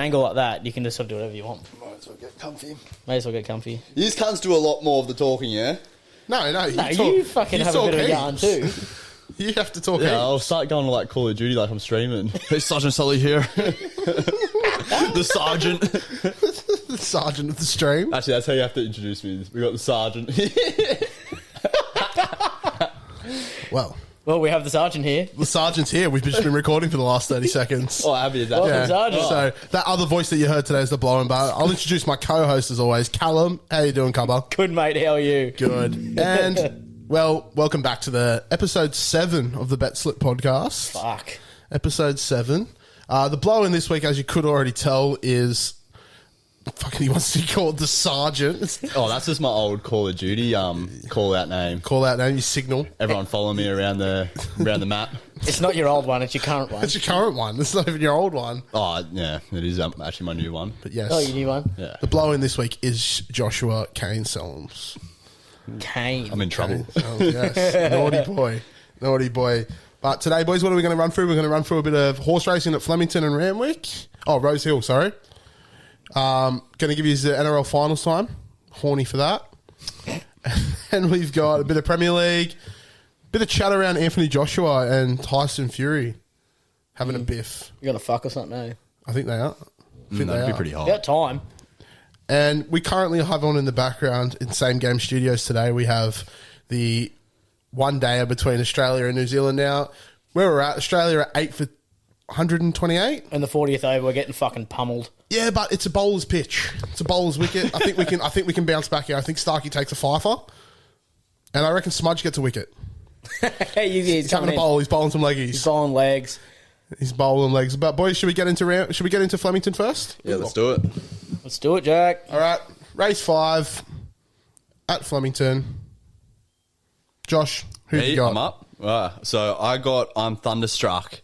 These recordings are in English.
angle like that, you can just sort of do whatever you want. Might as well get comfy. May as well get comfy. These cunts do a lot more of the talking, yeah? No, You fucking have a bit of a yarn too. You have to talk. Yeah, I'll start going to like Call of Duty like I'm streaming. Hey, Sergeant Sully here. The sergeant. The sergeant of the stream. Actually, that's how you have to introduce me. We got the sergeant. Well, we have the sergeant here. the sergeant's here. We've just been recording for the last 30 seconds. Oh, happy is that? Welcome, Sergeant. So that other voice that you heard today is the blowing bar. I'll introduce my co-host as always, Callum. How you doing, Cubba? Good, mate. How are you? Good. And, well, welcome back to the episode 7 of the Bet Slip podcast. Fuck. Episode 7. The blow in this week, as you could already tell, is... Fucking, he wants to be called the sergeant. Oh, that's just my old Call of Duty call out name. Call out name, you signal. Everyone follow me around the map. It's not your old one, it's your current one. It's your current one. It's not even your old one. Oh, yeah, it is actually my new one. But yes. Oh, your new one? Yeah. The blow in this week is Joshua Kane Selms. Kane. I'm in trouble. Yes. Naughty boy. But today, boys, what are we going to run through? We're going to run through a bit of horse racing at Flemington and Randwick. Oh, Rose Hill, sorry. Going to give you the NRL finals time. Horny for that. And we've got a bit of Premier League, bit of chat around Anthony Joshua and Tyson Fury having a biff. You gonna fuck or something, eh? I think they are. That'd be pretty hot. About time. And we currently have on in the background in Same Game Studios today, we have the one dayer between Australia and New Zealand now. Where we're at, Australia at 8 for 128. And the 40th over, we're getting fucking pummeled. Yeah, but it's a bowler's pitch. It's a bowler's wicket. I think we can bounce back here. I think Starkey takes a fifer. And I reckon Smudge gets a wicket. He's having a bowl. He's bowling some leggies. He's bowling legs. He's bowling legs. But boys, should we get into Flemington first? Yeah, let's do it. Let's do it, Jack. All right. Race 5 at Flemington. Josh, who you got? I'm up. So I got I'm Thunderstruck.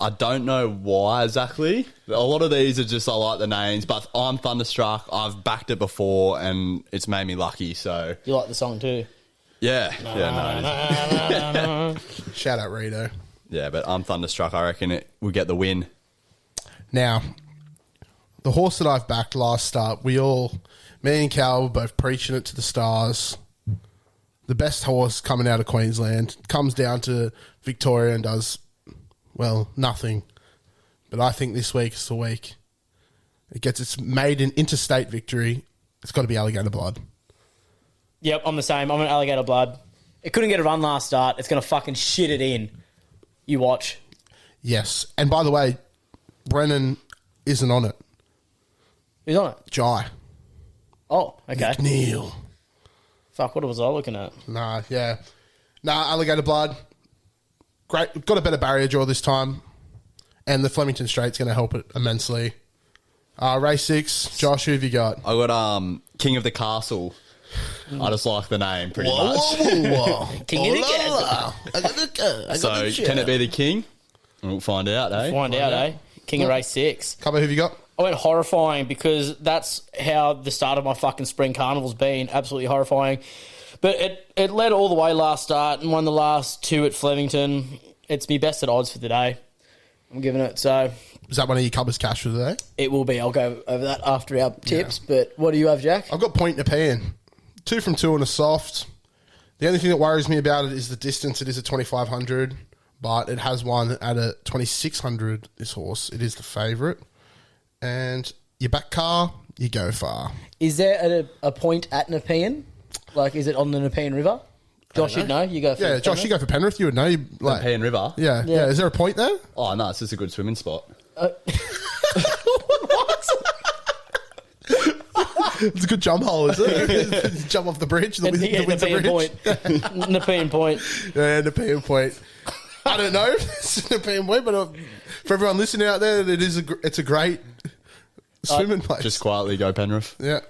I don't know why exactly. A lot of these are just I like the names, but I'm Thunderstruck. I've backed it before and it's made me lucky. So You like the song too? yeah, Shout out Rito. yeah. But I'm Thunderstruck. I reckon it will get the win. Now, the horse that I've backed last start, me and Cal were both preaching it to the stars. The best horse coming out of Queensland comes down to Victoria and does, well, nothing. But I think this week is the week. It gets its maiden interstate victory. It's got to be Alligator Blood. Yep, I'm the same. I'm an Alligator Blood. It couldn't get a run last start. It's going to fucking shit it in. You watch. Yes. And by the way, Brennan isn't on it. Who's on it? Jai. Oh, okay. Neil. Fuck, what was I looking at? Nah, Alligator Blood. Great. Got a better barrier draw this time. And the Flemington Straight's going to help it immensely. Race 6. Josh, who have you got? I got King of the Castle. I just like the name pretty much. King of the Castle. So can it be the king? We'll find out, eh? Find out, eh? King of Race 6. Cover, who have you got? I went horrifying because that's how the start of my fucking spring carnival's been. Absolutely horrifying. But it led all the way last start and won the last 2 at Flemington. It's me best at odds for the day. I'm giving it. So Is that one of your covers cash for today? it will be. I'll go over that after our tips. But what do you have, Jack? I've got Point Nepean. 2 from 2 and a soft. The only thing that worries me about it is the distance. It is a 2,500, but it has won at a 2,600, this horse. It is the favourite. And your back car, you go far. Is there a point at Nepean? Like, is it on the Nepean River? Josh, you'd know. You go for Yeah, Josh, you go for Penrith. You would know. Like, Nepean River. yeah. Is there a point there? Oh no, it's just a good swimming spot. It's a good jump hole, is it? Jump off the bridge, the Windsor Nepean Bridge. Point. Nepean Point. Yeah, Nepean Point. I don't know if it's a Nepean Point, but for everyone listening out there, it's a great swimming place. Just quietly go Penrith. Yeah.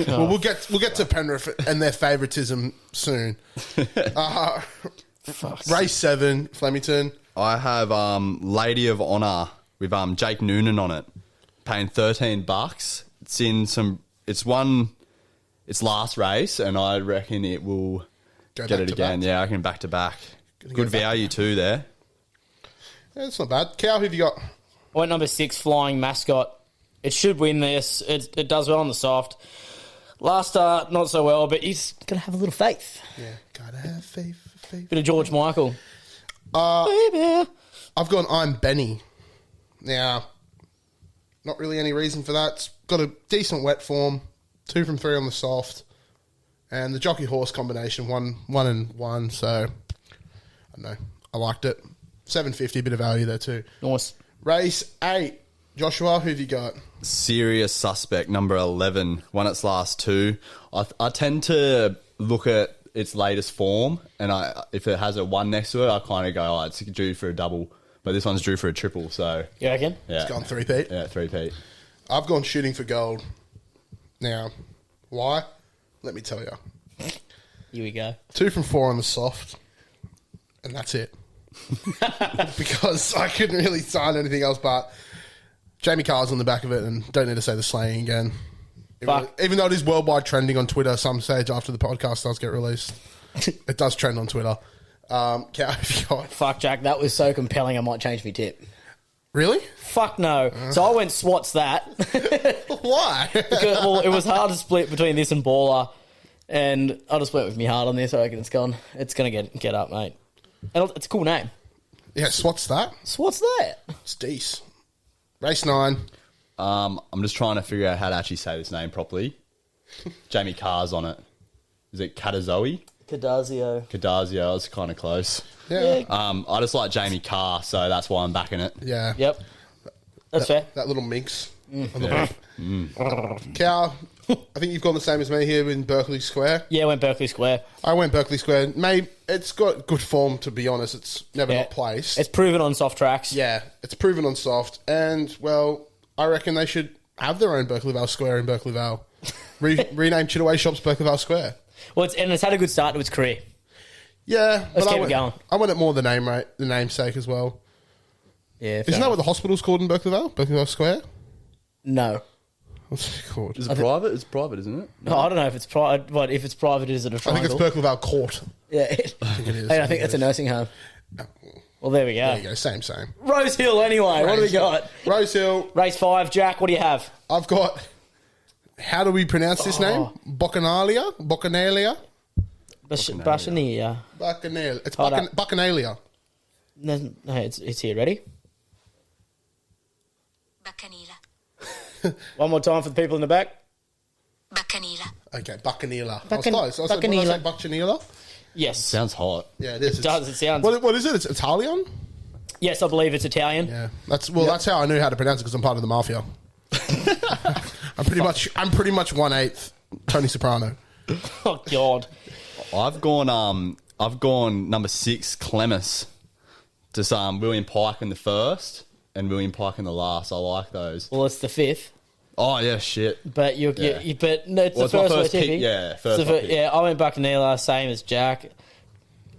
Well, we'll get to Penrith and their favouritism soon. Race 7, Flemington. I have Lady of Honor with Jake Noonan on it, paying $13. It's won its last race, and I reckon it will get it again. back. Yeah, I can back to back. Good value too there. Yeah, it's not bad. Cow, who have you got? I went number 6, Flying Mascot. It should win this. It does well on the soft. Last start, not so well, but he's going to have a little faith. Yeah, gotta have faith. Bit of George Michael. Baby. I've gone I'm Benny. Now, not really any reason for that. It's got a decent wet form, 2 from 3 on the soft, and the jockey horse combination, 1-1, so I don't know. I liked it. $7.50, a bit of value there too. Nice. Race 8. Joshua, who have you got? Serious Suspect, number 11, won its last 2. I tend to look at its latest form, and if it has a 1 next to it, I kind of go, oh, it's due for a double. But this one's due for a triple, so... You reckon? Yeah. It's gone 3-peat. Yeah, 3-peat. I've gone Shooting for Gold. Now, why? Let me tell you. Here we go. 2 from 4 on the soft, and that's it. Because I couldn't really sign anything else, but Jamie Carr's on the back of it, and don't need to say the slaying again. Even though it is worldwide trending on Twitter some stage after the podcast does get released. It does trend on Twitter. Cow, have you got? Fuck, Jack, that was so compelling I might change my tip. Really? Fuck no. So I went Swats that. Why? Because, well, it was hard to split between this and Baller, and I just went with me hard on this. I reckon it's going to get up, mate. And it's a cool name. Yes, what's that? Swats that. It's decent. Race 9. I'm just trying to figure out how to actually say this name properly. Jamie Carr's on it. Is it Cadazoe? Cadazio. Cadazio, it's kind of close. Yeah. I just like Jamie Carr, so that's why I'm backing it. Yeah. Yep. That's fair. That little minx. On the back. Cow, I think you've gone the same as me here in Berkeley Square. Yeah, I went Berkeley Square. I went Berkeley Square. Maybe it's got good form, to be honest. It's never not placed. It's proven on soft tracks. Yeah, it's proven on soft. And, well, I reckon they should have their own Berkeley Vale Square in Berkeley Vale. Rename Chitaway Shops Berkeley Vale Square. Well, it's had a good start to its career. Yeah. Let's keep it going. I want it more the namesake as well. Yeah. Isn't that what the hospital's called in Berkeley Vale? Berkeley Vale Square? No. What's it called? Is it private? It's private, isn't it? No, I don't know if it's private. But if it's private, is it a I triangle? think it's Berkeley Vale Court. Yeah. I think it is. Hey, I think that's a nursing home. Well, there we go. There you go. Same. Rose Hill, anyway. What do we got? Rose Hill. Race 5. Jack, what do you have? I've got... How do we pronounce this name? Bacchanalia? Bacchanalia. Bacchanalia. It's Hold up. Bacchanalia. No, it's here. Ready? Baccanila. One more time for the people in the back. Baccanila. Okay, Baccanila. I was Baccan- close. I said, what did I say, Baccanila? Yes. Sounds hot. Yeah, it is. It does. It sounds. What is it? It's Italian? Yes, I believe it's Italian. Yeah. That's how I knew how to pronounce it because I'm part of the mafia. I'm pretty much 1/8 Tony Soprano. Oh God. I've gone number 6, Clemis. Just William Pike in the first and William Pike in the last. I like those. Well, it's the 5th. Oh yeah, shit. But Yeah. but no, it's Well, the it's my first, first we're pick, tipping. yeah, first So I picked. yeah, I went Baccanila, same as Jack.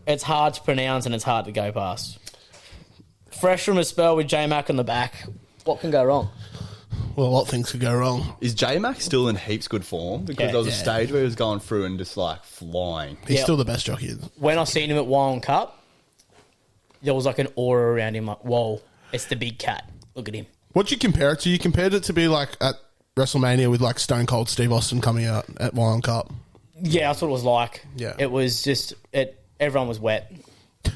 It's hard to pronounce and it's hard to go past. Fresh from a spell with J-Mac on the back. What can go wrong? Well, a lot of things could go wrong. Is J-Mac still in heaps good form? Because Yeah. there was a Yeah. stage where he was going through and just like flying. He's Yeah. still the best jockey. When I seen him at Wild Cup, there was like an aura around him. Like, whoa, it's the big cat. Look at him. What'd you compare it to? You compared it to be like at WrestleMania with like Stone Cold Steve Austin coming out at Wild Cup. Yeah, that's what it was like. Yeah. It was just everyone was wet. You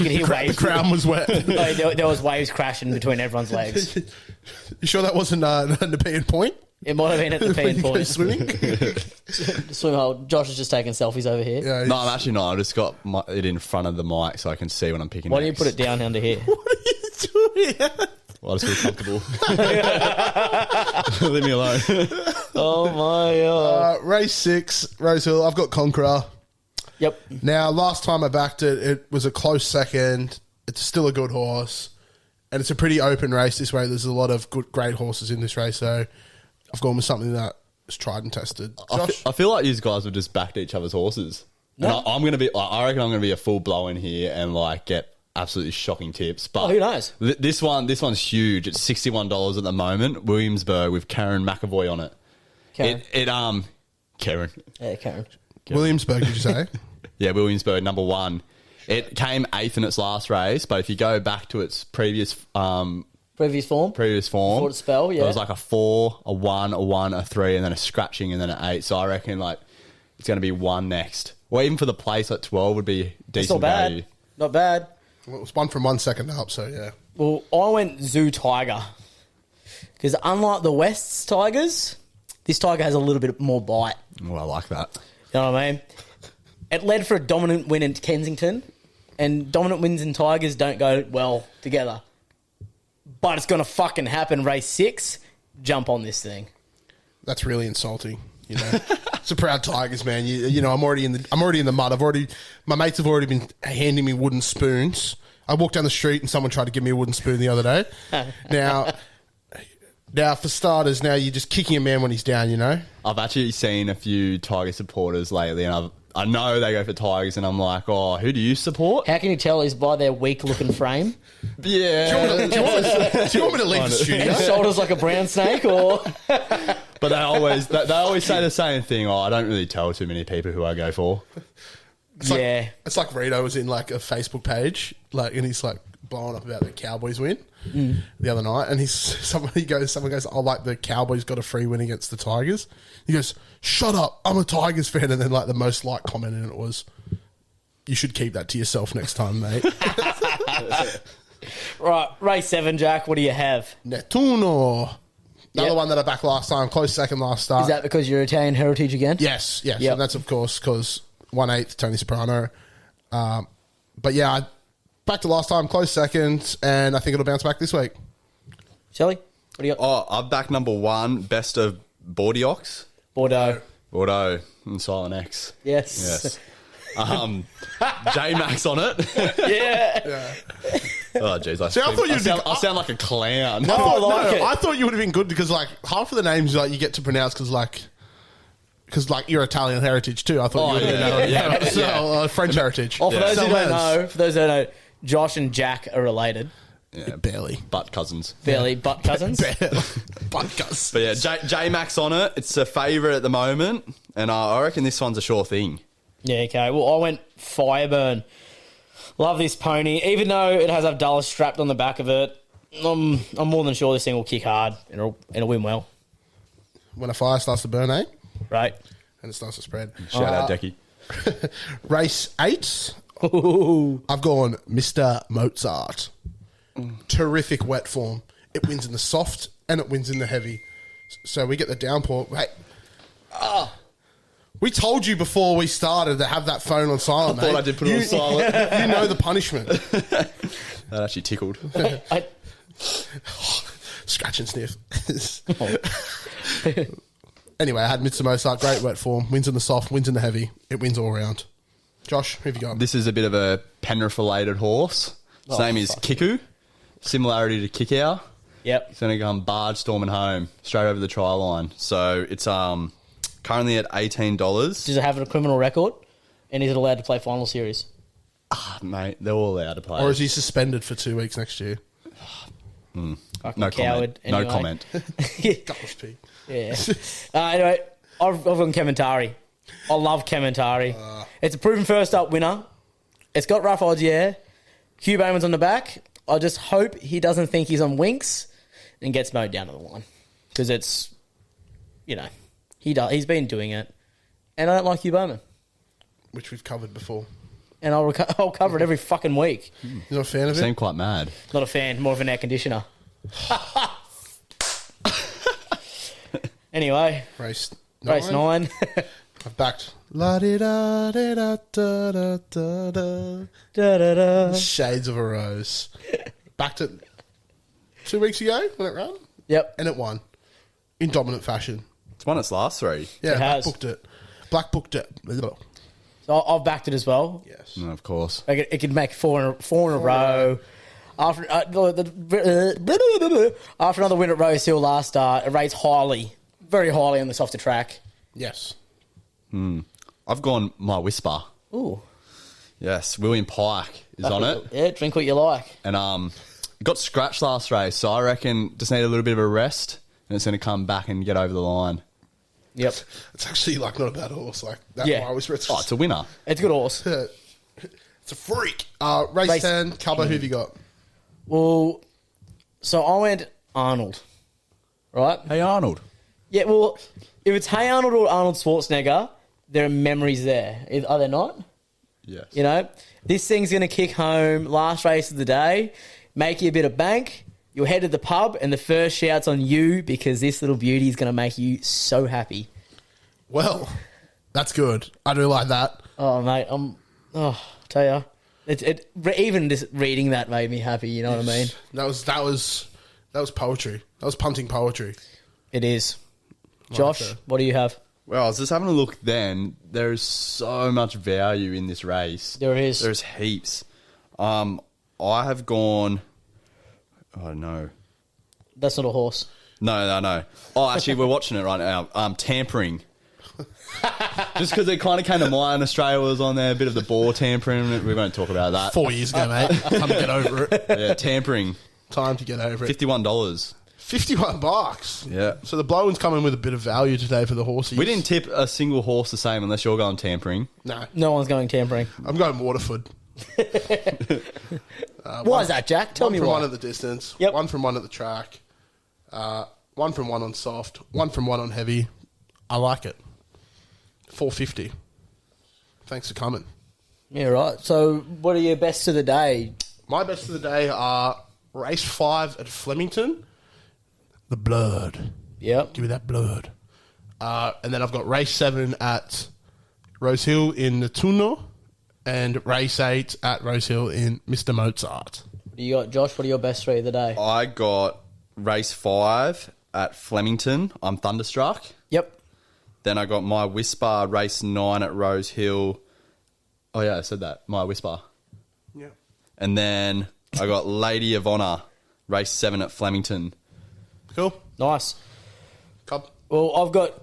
could hear The waves. crown was wet. Like, there was waves crashing between everyone's legs. You sure that wasn't Nepean Point? It might have been at the When pain you go point. swimming? Swim hole. Josh is just taking selfies over here. Yeah, No, I'm actually not. I just got it in front of the mic so I can see when I'm picking. Why don't you next. put it down under here? What are you doing? Well, I just feel comfortable. Leave me alone. Oh my God. Race 6, Rose Hill. I've got Conqueror. Yep. Now, last time I backed it, it was a close second. It's still a good horse. And it's a pretty open race this way. There's a lot of great horses in this race. So I've gone with something that is tried and tested. Josh? I feel like you guys have just backed each other's horses. No. And I'm going to be. I reckon I'm going to be a full blow in here and like get absolutely shocking tips. But Oh, who knows? This one's huge. It's $61 at the moment. Williamsburg with Karen McAvoy on it. Karen. Karen. Yeah, Karen. Williamsburg, did you say? Yeah, Williamsburg, number 1. It came 8th in its last race, but if you go back to its previous Previous form. Before it spell, yeah. It was like a 4, a 1, a 1, a 3, and then a scratching, and then an 8. So I reckon like it's going to be 1 next. Or even for the place at 12 would be decent It's not bad. value. Not bad. Well, it was 1 from 1 second up, so yeah. Well, I went Zoo Tiger. Because unlike the West's Tigers, this Tiger has a little bit more bite. Well, I like that. You know what I mean? It led for a dominant win in Kensington, and dominant wins in Tigers don't go well together. But it's going to fucking happen. Race 6, jump on this thing. That's really insulting. You know, it's a proud Tigers, man. You know, I'm already in the mud. My mates have already been handing me wooden spoons. I walked down the street and someone tried to give me a wooden spoon the other day. Now for starters, now you're just kicking a man when he's down. You know, I've actually seen a few Tiger supporters lately, and I know they go for Tigers, and I'm like, oh, who do you support? How can you tell is by their weak-looking frame? Yeah. do you want me to leave the studio? And shoulders like a brown snake, or... But they always say the same thing. Oh, I don't really tell too many people who I go for. It's like Rito was in like a Facebook page, like, and he's like blowing up about the Cowboys win the other night, and someone goes, oh, like the Cowboys got a free win against the Tigers. He goes, shut up, I'm a Tigers fan, and then like the most liked comment in it was, you should keep that to yourself next time, mate. Right, race 7, Jack, what do you have? Nettuno. Another Yep. one that I backed last time, close second last start. Is that because you're Italian heritage again? Yes. Yep. And that's, of course, because 1/8 Tony Soprano. But yeah, I backed it last time, close second, and I think it'll bounce back this week. Shelley, what do you got? Oh, I've backed number 1, best of Bordeaux. Bordeaux. And Silent X. Yes. J-Max on it. Yeah. Oh, jeez. I sound like a clown. No, I like it. I thought you would have been good because like half of the names like you get to pronounce because you're Italian heritage too. I thought you would have been French heritage. Oh, for those who don't know, Josh and Jack are related. Yeah, Barely. butt cousins. Barely, but cousins. Butt cousins. But yeah, J-Max on it. It's a favourite at the moment, and I reckon this one's a sure thing. Yeah, okay. Well, I went Fireburn. Love this pony. Even though it has Abdullah strapped on the back of it, I'm more than sure this thing will kick hard and it'll win well. When a fire starts to burn, eh? Right. And it starts to spread. Shout out, Decky. Race 8. Ooh. I've gone Mr. Mozart. Terrific wet form. It wins in the soft and it wins in the heavy. So we get the downpour. Hey, we told you before we started to have that phone on silent, I thought mate. I did put it on silent. You know the punishment. That actually tickled. Scratch and sniff. Anyway, I had Mr. Mozart, great wet form. Wins in the soft, wins in the heavy. It wins all round. Josh, who have you got? This is a bit of a Penrith-related horse. His name is Kiku. Similarity to Kickow. Yep. He's going to come barge storming home, straight over the try line. So it's currently at $18. Does it have a criminal record? And is it allowed to play final series? Mate, they're all allowed to play. Or is he suspended for 2 weeks next year? Fucking No coward. comment. No Anyway. comment. Gosh, Pete. Yeah. Anyway, I've gone Kementari. I love Kementari. It's a proven first up winner. It's got rough odds, yeah. Hugh Bowman's on the back. I just hope he doesn't think he's on Winks and gets mowed down to the line. Because it's, he's been doing it. And I don't like Hugh Bowman. Which we've covered before. And I'll cover it every fucking week. You're not a fan of it? Seem quite mad. Not a fan, more of an air conditioner. Anyway, Race 9. I've backed. La di da di da da da da da. Da-da-da. Shades of a Rose. Backed it 2 weeks ago when it ran, Yep. and it won in dominant fashion. It's won its last 3. Yeah, It has. Black booked it. So I've backed it as well. Yes. No, of course. Like it could make four in a row. After after another win at Rose Hill last start, it rates highly, very highly on the softer track. Yes. I've gone My Whisper. Ooh, Yes, William Pike is on it. Yeah, drink what you like. And got scratched last race, so I reckon just need a little bit of a rest, and it's going to come back and get over the line. Yep, It's actually like not a bad horse. Like that. Yeah. I was. Oh, it's a winner. it's a good horse. It's a freak. Race Race- 10. Calbo, who have you got? Well, So I went Arnold, right? Hey, Arnold. Yeah, well, if it's Hey Arnold or Arnold Schwarzenegger, there are memories there. Are there not? Yes. You know, this thing's going to kick home, last race of the day, make you a bit of bank. You'll head to the pub, and the first shout's on you because this little beauty is going to make you so happy. Well, that's good. I do like that. Oh, mate, I tell you, even just reading that made me happy. You know what I mean? That was poetry. That was punting poetry. It is. Josh, that. what do you have? Well, I was just having a look then. There's so much value in this race. There is. There's heaps. I have gone... Oh, no. That's not a horse. No. Oh, actually, we're watching it right now. Tampering. Just because it kind of came to mind. Australia was on there, a bit of the ball tampering. We won't talk about that. 4 years ago, mate. Time to get over it. Yeah, tampering. Time to get over it. $51. $51. Yeah. So the blow-in's coming with a bit of value today for the horses. We didn't tip a single horse the same unless you're going tampering. No. No one's going tampering. I'm going Waterford. Why is that, Jack? Tell One me from why. one at the distance. Yep. One from one at the track. One from one on soft. One from one on heavy. I like it. $4.50. Thanks for coming. Yeah, right. So what are your best of the day? My best of the day are race 5 at Flemington. The blood. Yep. Give me that blood. And then I've got race 7 at Rose Hill in the Tuno. And race 8 at Rose Hill in Mr. Mozart. What do you got, Josh? What are your best three of the day? I got race 5 at Flemington. I'm thunderstruck. Yep. Then I got my Whisper race 9 at Rose Hill. Oh, yeah, I said that. My Whisper. Yeah. And then I got Lady of Honour race 7 at Flemington. Cool. Nice. Cup. Well, I've got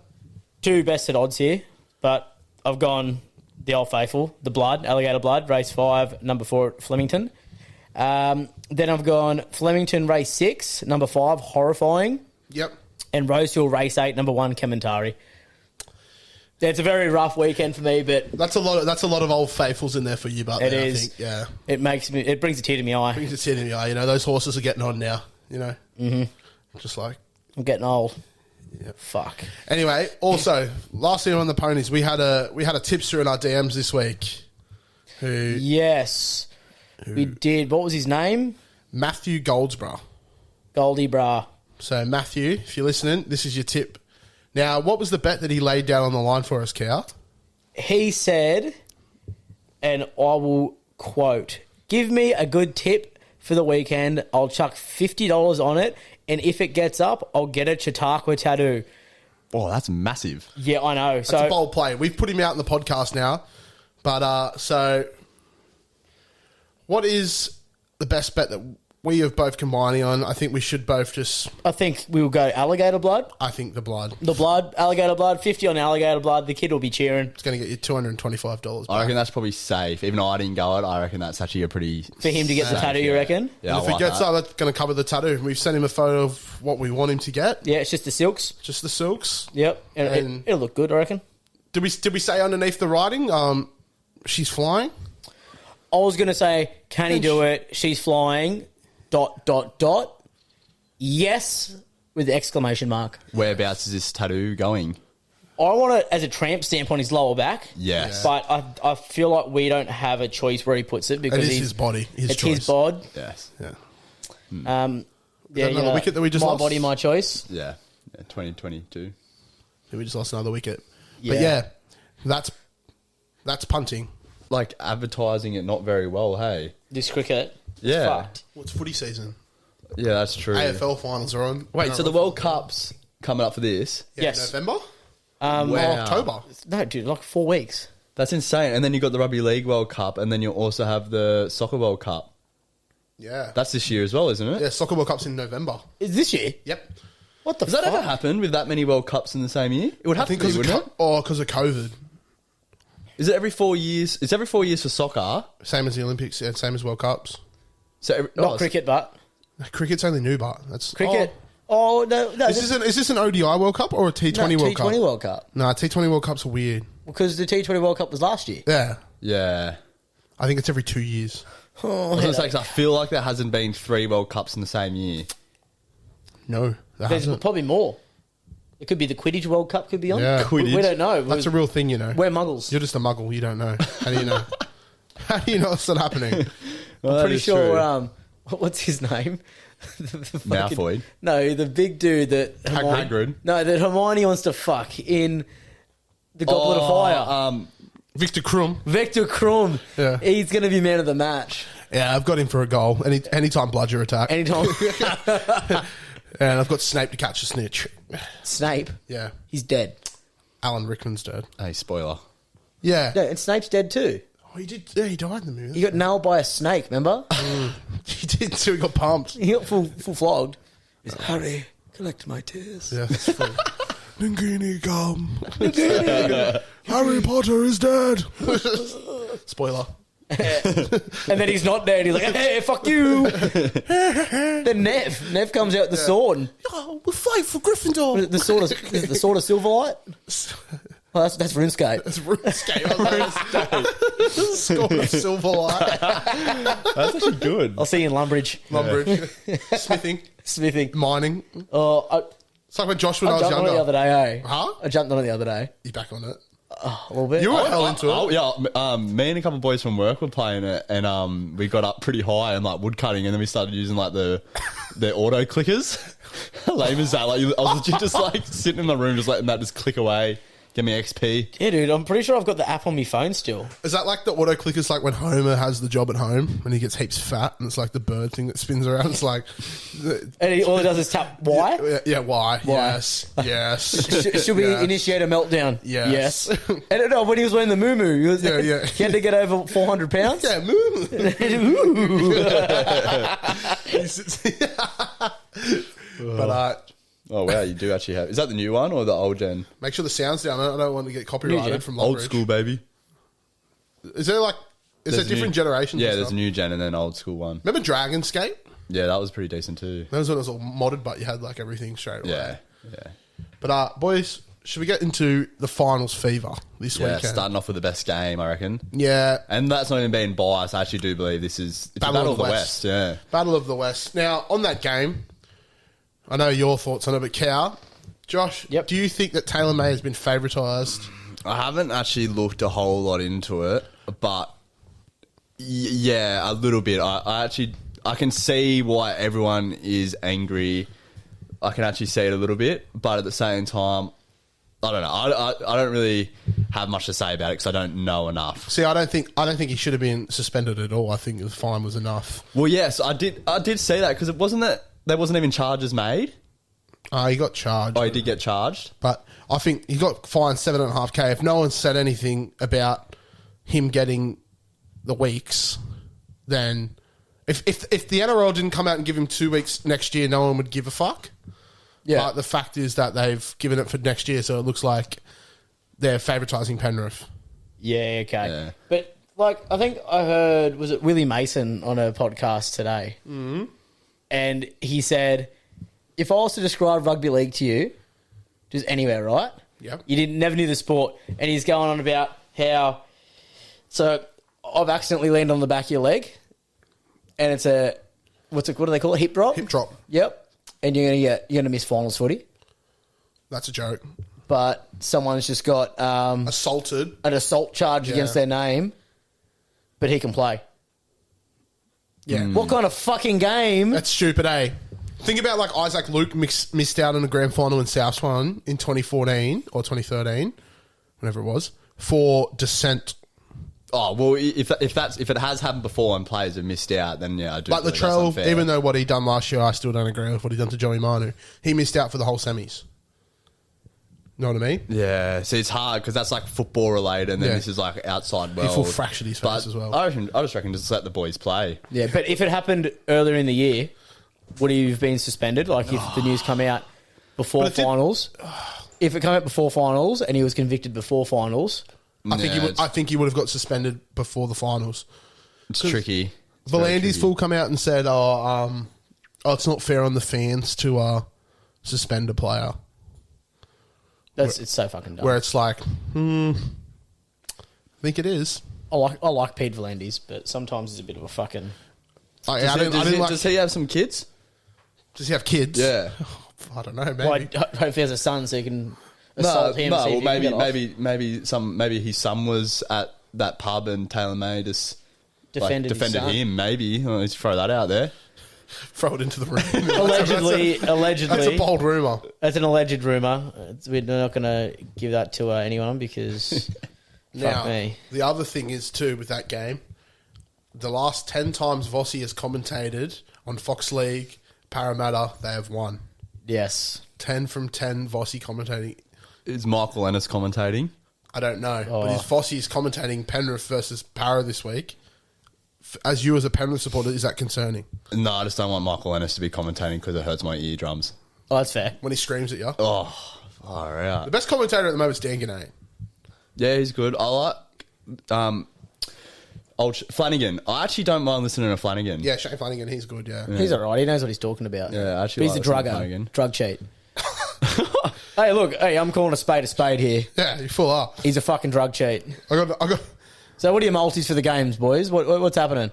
two best at odds here, but I've gone the Old Faithful, the Blood, Alligator Blood, race 5, number 4 at Flemington. Then I've gone Flemington race 6, number 5, Horrifying. Yep. And Rose Hill race 8, number 1, Commentary. It's a very rough weekend for me, but That's a lot of old faithfuls in there for you, but it I is. think, yeah. It brings a tear to my eye. Brings it to the eye. You know, those horses are getting on now. You know, just like. I'm getting old. Yep. Fuck. Anyway, also last year on the ponies, we had a tipster in our DMs this week. Yes, we did. What was his name? Matthew Goldsborough. Goldie Bra. So Matthew, if you're listening, this is your tip. Now, what was the bet that he laid down on the line for us, Cow? He said, and I will quote, "Give me a good tip for the weekend. I'll chuck $50 on it, and if it gets up, I'll get a Chautauqua tattoo." Oh, that's massive. Yeah, I know. That's a bold play. We've put him out in the podcast now. But, so, what is the best bet that we have both combining on? I think we should both just... I think we will go Alligator Blood. I think the blood. The Blood, Alligator Blood, 50 on Alligator Blood. The kid will be cheering. It's going to get you $225 I reckon that's probably safe. Even though I didn't go it, I reckon that's actually a pretty... For him to get the safe, tattoo, you reckon? Yeah, And if I he like gets that. up, that's going to cover the tattoo. We've sent him a photo of what we want him to get. Yeah, it's just the silks. Just the silks. Yep. And And- it'll look good, I reckon. Did we say underneath the writing, she's flying? I was going to say, can he do it? She's flying. ... Yes, with the exclamation mark. Whereabouts is this tattoo going? I want it as a tramp stamp on his lower back. Yes. But I feel like we don't have a choice where he puts it because It is he's, his body, his it's choice. his bod. Yes. Yeah. Yeah, another wicket that we just my lost? body, my choice. Yeah. 2022. We just lost another wicket. Yeah. But yeah, that's punting. Like advertising it not very well, hey? This cricket. Yeah. Fucked. What's footy season? Yeah, that's true. AFL finals are on. Wait, so the World Cup's coming up for this? Yeah, Yes. November? Wow. October. No, dude, like 4 weeks. That's insane. And then you got the Rugby League World Cup, and then you also have the Soccer World Cup. Yeah. That's this year as well, isn't it? Yeah, Soccer World Cup's in November. Is this year? Yep. What the Does that fuck? ever happen with that many World Cups in the same year? It would I have think to be, because wouldn't it? because of COVID. Is it every 4 years? It's every 4 years for soccer. Same as the Olympics, yeah, same as World Cups. So every, Not cricket, but Cricket's only new, but that's cricket. Oh, no. Is this an ODI World Cup or a T20 no, World Cup? T20 World Cup. No, T20 World Cups are weird. Because the T20 World Cup was last year. Yeah. Yeah. I think it's every 2 years. I was going to say, 'cause I feel like there hasn't been 3 World Cups in the same year. No, there There's hasn't. probably more. It could be the Quidditch World Cup could be on. Yeah. We don't know. That's a real thing, you know. We're muggles. You're just a muggle. You don't know. How do you know? How do you know it's not happening? Well, I'm that pretty is sure. true. What's his name? The fucking- Malfoy. No, the big dude that Hagrid. No, that Hermione wants to fuck in the Goblet of Fire. Victor Krum. Vector Krum. Yeah. He's going to be man of the match. Yeah, I've got him for a goal. Anytime bludger attack. Anytime. And I've got Snape to catch a snitch. Snape. Yeah. He's dead. Alan Rickman's dead. Hey, spoiler. Yeah. No, and Snape's dead too. Oh, he did. Yeah, he died in the movie. He got nailed by a snake, remember? He did too. He got pumped. He got full flogged. He's like, Harry, collect my tears. Yeah, that's funny. Nangini come. Harry Potter is dead. Spoiler. And then he's not dead. He's like, hey, fuck you. Then Nev comes out with the sword. And, Oh, we'll fight for Gryffindor. the sword is the sword of Silverlight? Oh, that's RuneScape. It's RuneScape. Score of Silverlight. That's actually good. I'll see you in Lumbridge. Lumbridge. Smithing. Smithing. Mining. Oh, It's like when Josh when I I was jumped on it the younger. other day, Huh? I jumped on it the other day. You back on it? A little bit. You were hell into it. Oh, yeah. Me and a couple of boys from work were playing it, and we got up pretty high and like wood cutting, and then we started using like the auto clickers. How lame is that? Like, I was legit just like sitting in my room, just letting that just click away, get me XP. Yeah, dude, I'm pretty sure I've got the app on my phone still. Is that like the auto clickers, like when Homer has the job at home and he gets heaps fat and it's like the bird thing that spins around? It's like, And all it does is tap Y. yeah, why? Yes, yes. Should we Yes. initiate a meltdown? Yes. And no, when he was wearing the moo he was Yeah. he had to get over 400 pounds. Yeah, moo. But Oh wow, you do actually have. Is that the new one or the old gen? make sure the sound's down. I don't want to get copyrighted New from Old Lumbridge. school, baby. Is there like, is there There's different new- generations? Yeah, and there's stuff? a new gen and then old school one. Remember Dragonscape? Yeah, that was pretty decent too. That was when it was all modded, but you had like everything straight away. Yeah, yeah. But boys, should we get into the finals fever this Yeah, weekend? starting off with the best game, I reckon. Yeah, And that's not even being biased. I actually do believe this is it's Battle a Battle of of the the West. West. Yeah. Battle of the West. Now, on that game, I know your thoughts on it, but Cow, Josh, Yep. do you think that Taylor May has been favoritised? I haven't actually looked a whole lot into it, but yeah, a little bit. I can see why everyone is angry. I can actually see it a little bit, but at the same time, I don't know. I don't really have much to say about it because I don't know enough. See, I don't think he should have been suspended at all. I think the fine was enough. Well, yes, I did see that because it wasn't that there wasn't even charges made. He got charged. Oh, he did get charged. But I think he got fined 7.5K. If no one said anything about him getting the weeks, then if the NRL didn't come out and give him 2 weeks next year, no one would give a fuck. Yeah. But the fact is that they've given it for next year, so it looks like they're favouritising Penrith. Yeah, okay. Yeah. But like, I think I heard, was it Willie Mason on a podcast today? Mm-hmm. And he said, if I was to describe rugby league to you, just anywhere, right? Yep. You never knew the sport. And he's going on about how, so I've accidentally landed on the back of your leg, and it's what do they call it? Hip drop? Hip drop. Yep. And you're gonna miss finals footy. That's a joke. But someone's just got Assaulted. an assault charge Yeah. against their name, but he can play. Yeah. What kind of fucking game? That's stupid, eh? Think about like Isaac Luke missed out on the grand final in South Swan in 2014 or 2013, whenever it was, for dissent. Oh well, if it has happened before and players have missed out, then yeah, I do. But believe that's Latrell, unfair. even though what he done last year, I still don't agree with what he done to Joey Manu. He missed out for the whole semis. Know what I mean? Yeah, see, it's hard because that's like football related, and then Yeah. this is like outside world. full fractured his face But as well. I just reckon just let the boys play. Yeah, but if it happened earlier in the year, would he have been suspended? Like if the news come out before But it did- finals? If it came out before finals and he was convicted before finals, I think Yeah, he would. I think he would have got suspended before the finals. It's tricky. It's very Volandi's tricky. full come out and said, "Oh, it's not fair on the fans to suspend a player." it's so fucking dumb. Where it's like, I think it is. I like Pete Volandis, but sometimes he's a bit of a fucking. I Does, didn't he, like. does he have some kids? Does he have kids? Yeah. I don't know, maybe. Well, I hope he has a son so he can assault him. No, and see well, if he can maybe get off. maybe his son was at that pub and Taylor May just Defended his son. him. Maybe let's throw that out there. Throw it into the room. Allegedly. That's a bold rumour. That's an alleged rumor. We're not going to give that to anyone because Now, fuck me. the other thing is, too, with that game, the last 10 times Vossi has commentated on Fox League, Parramatta, they have won. Yes. 10 from 10 Vossi commentating. Is Michael Ennis commentating? I don't know. Oh. But Vossi is commentating Penrith versus Para this week. As you as a Penrith supporter, is that concerning? No, I just don't want Michael Ennis to be commentating because it hurts my eardrums. Oh, that's fair. When he screams at you? Oh, far out. The best commentator at the moment is Dan Gannett. Yeah, he's good. I like Flanagan. I actually don't mind listening to Flanagan. Yeah, Shane Flanagan, he's good, yeah. He's all right. He knows what he's talking about. Yeah, I actually But he's like a listening to drugger. Flanagan. Drug cheat. Hey, look. Hey, I'm calling a spade here. Yeah, you full up. He's a fucking drug cheat. I got. So what are your multis for the games, boys? What's happening?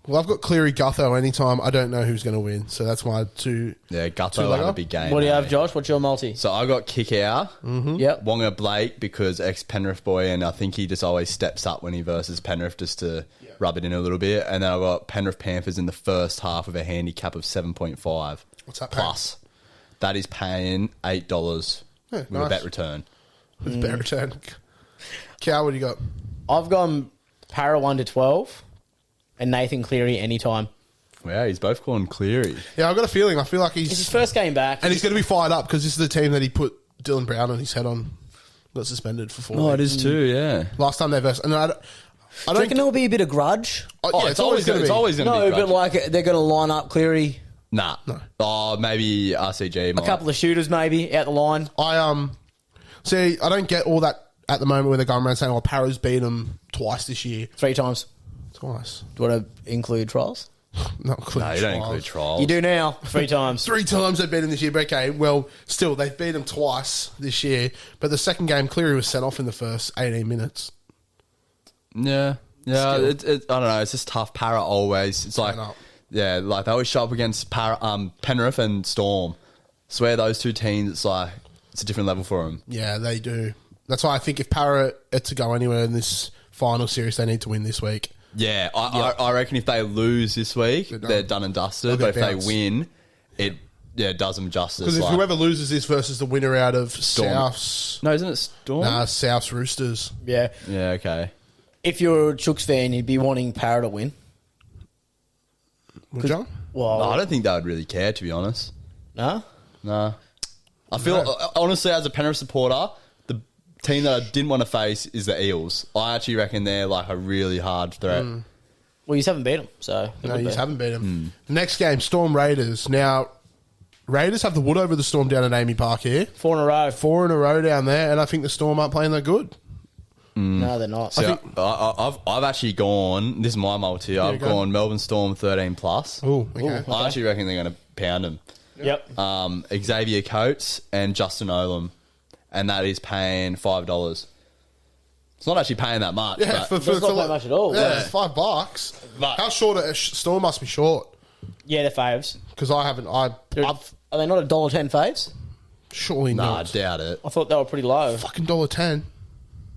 Well, I've got Cleary Gutho anytime. I don't know who's going to win, so that's my two. Yeah, Two Gutto had legger? a big game. What do you have, mate. Josh? What's your multi? So I got kick out, Yep. Wonga Blake because ex-Penrith boy, and I think he just always steps up when he versus Penrith just to rub it in a little bit. And then I got Penrith Panthers in the first half with a handicap of 7.5. What's that paying? plus? That is paying $8 Yeah, with nice. a bet return. With better return. Cow, what do you got? I've gone Para 1 to 12 and Nathan Cleary anytime. Wow, he's both calling Cleary. Yeah, I've got a feeling. I feel like It's his he's. first game back. And he's going to be fired up because this is the team that he put Dylan Brown on his head on. Got suspended for 4 Oh, it weeks. is too, yeah. Last time they versed. And I Do you don't. reckon there will be a bit of grudge? Yeah, it's always going to be. It's always going to No, be. but grudge. like they're going to line up Cleary, Nah. No. Oh, maybe RCG a might. couple of shooters maybe out the line. See, I don't get all that at the moment where they're going around saying, "Oh, Para's beat them twice this year." 3 times. Twice. Do you want to include trials? Not including No, you don't trials. include trials. You do now. 3 times. 3 times they've beat him this year. But okay, well, still, they've beat him twice this year. But the second game, Cleary was sent off in the first 18 minutes. Yeah. Yeah, Still. I don't know. It's just tough. Para always. It's like, Turn up. yeah, like they always show up against Penrith and Storm. Swear those two teams, it's like, it's a different level for them. Yeah, they do. That's why I think if Para are to go anywhere in this final series, they need to win this week. Yeah, I reckon if they lose this week, they're done and dusted. They'll But if get they bounced. win, it does them justice. Because if like- whoever loses this versus the winner out of Storm. South's... No, isn't it Storm? South's Roosters. Yeah. Yeah, okay. If you're a Chooks fan, you'd be wanting Para to win. Would you? Well, No, I don't think they would really care, to be honest. no? No. I feel, honestly, as a Penrith supporter, the team that I didn't want to face is the Eels. I actually reckon they're like a really hard threat. Well, you just haven't beat them, so... it No, would you be. just haven't beat them. The next game, Storm Raiders. Now, Raiders have the wood over the Storm down at Amy Park here. 4 in a row. 4 in a row down there, and I think the Storm aren't playing that good. No, they're not. So I've actually gone, this is my multi, I've go. gone Melbourne Storm 13 plus. Oh, okay. I actually reckon they're going to pound them. Yep. Xavier Coates and Justin Olam, and that is paying $5. It's not actually paying that much. Yeah, but That's not that much at all. Yeah, it's $5. But- How short? Storm must be short Yeah, they're faves. because I haven't. I've Are they not $1.10 faves? surely nah, I not. doubt it. I thought they were pretty low. Fucking $1.10.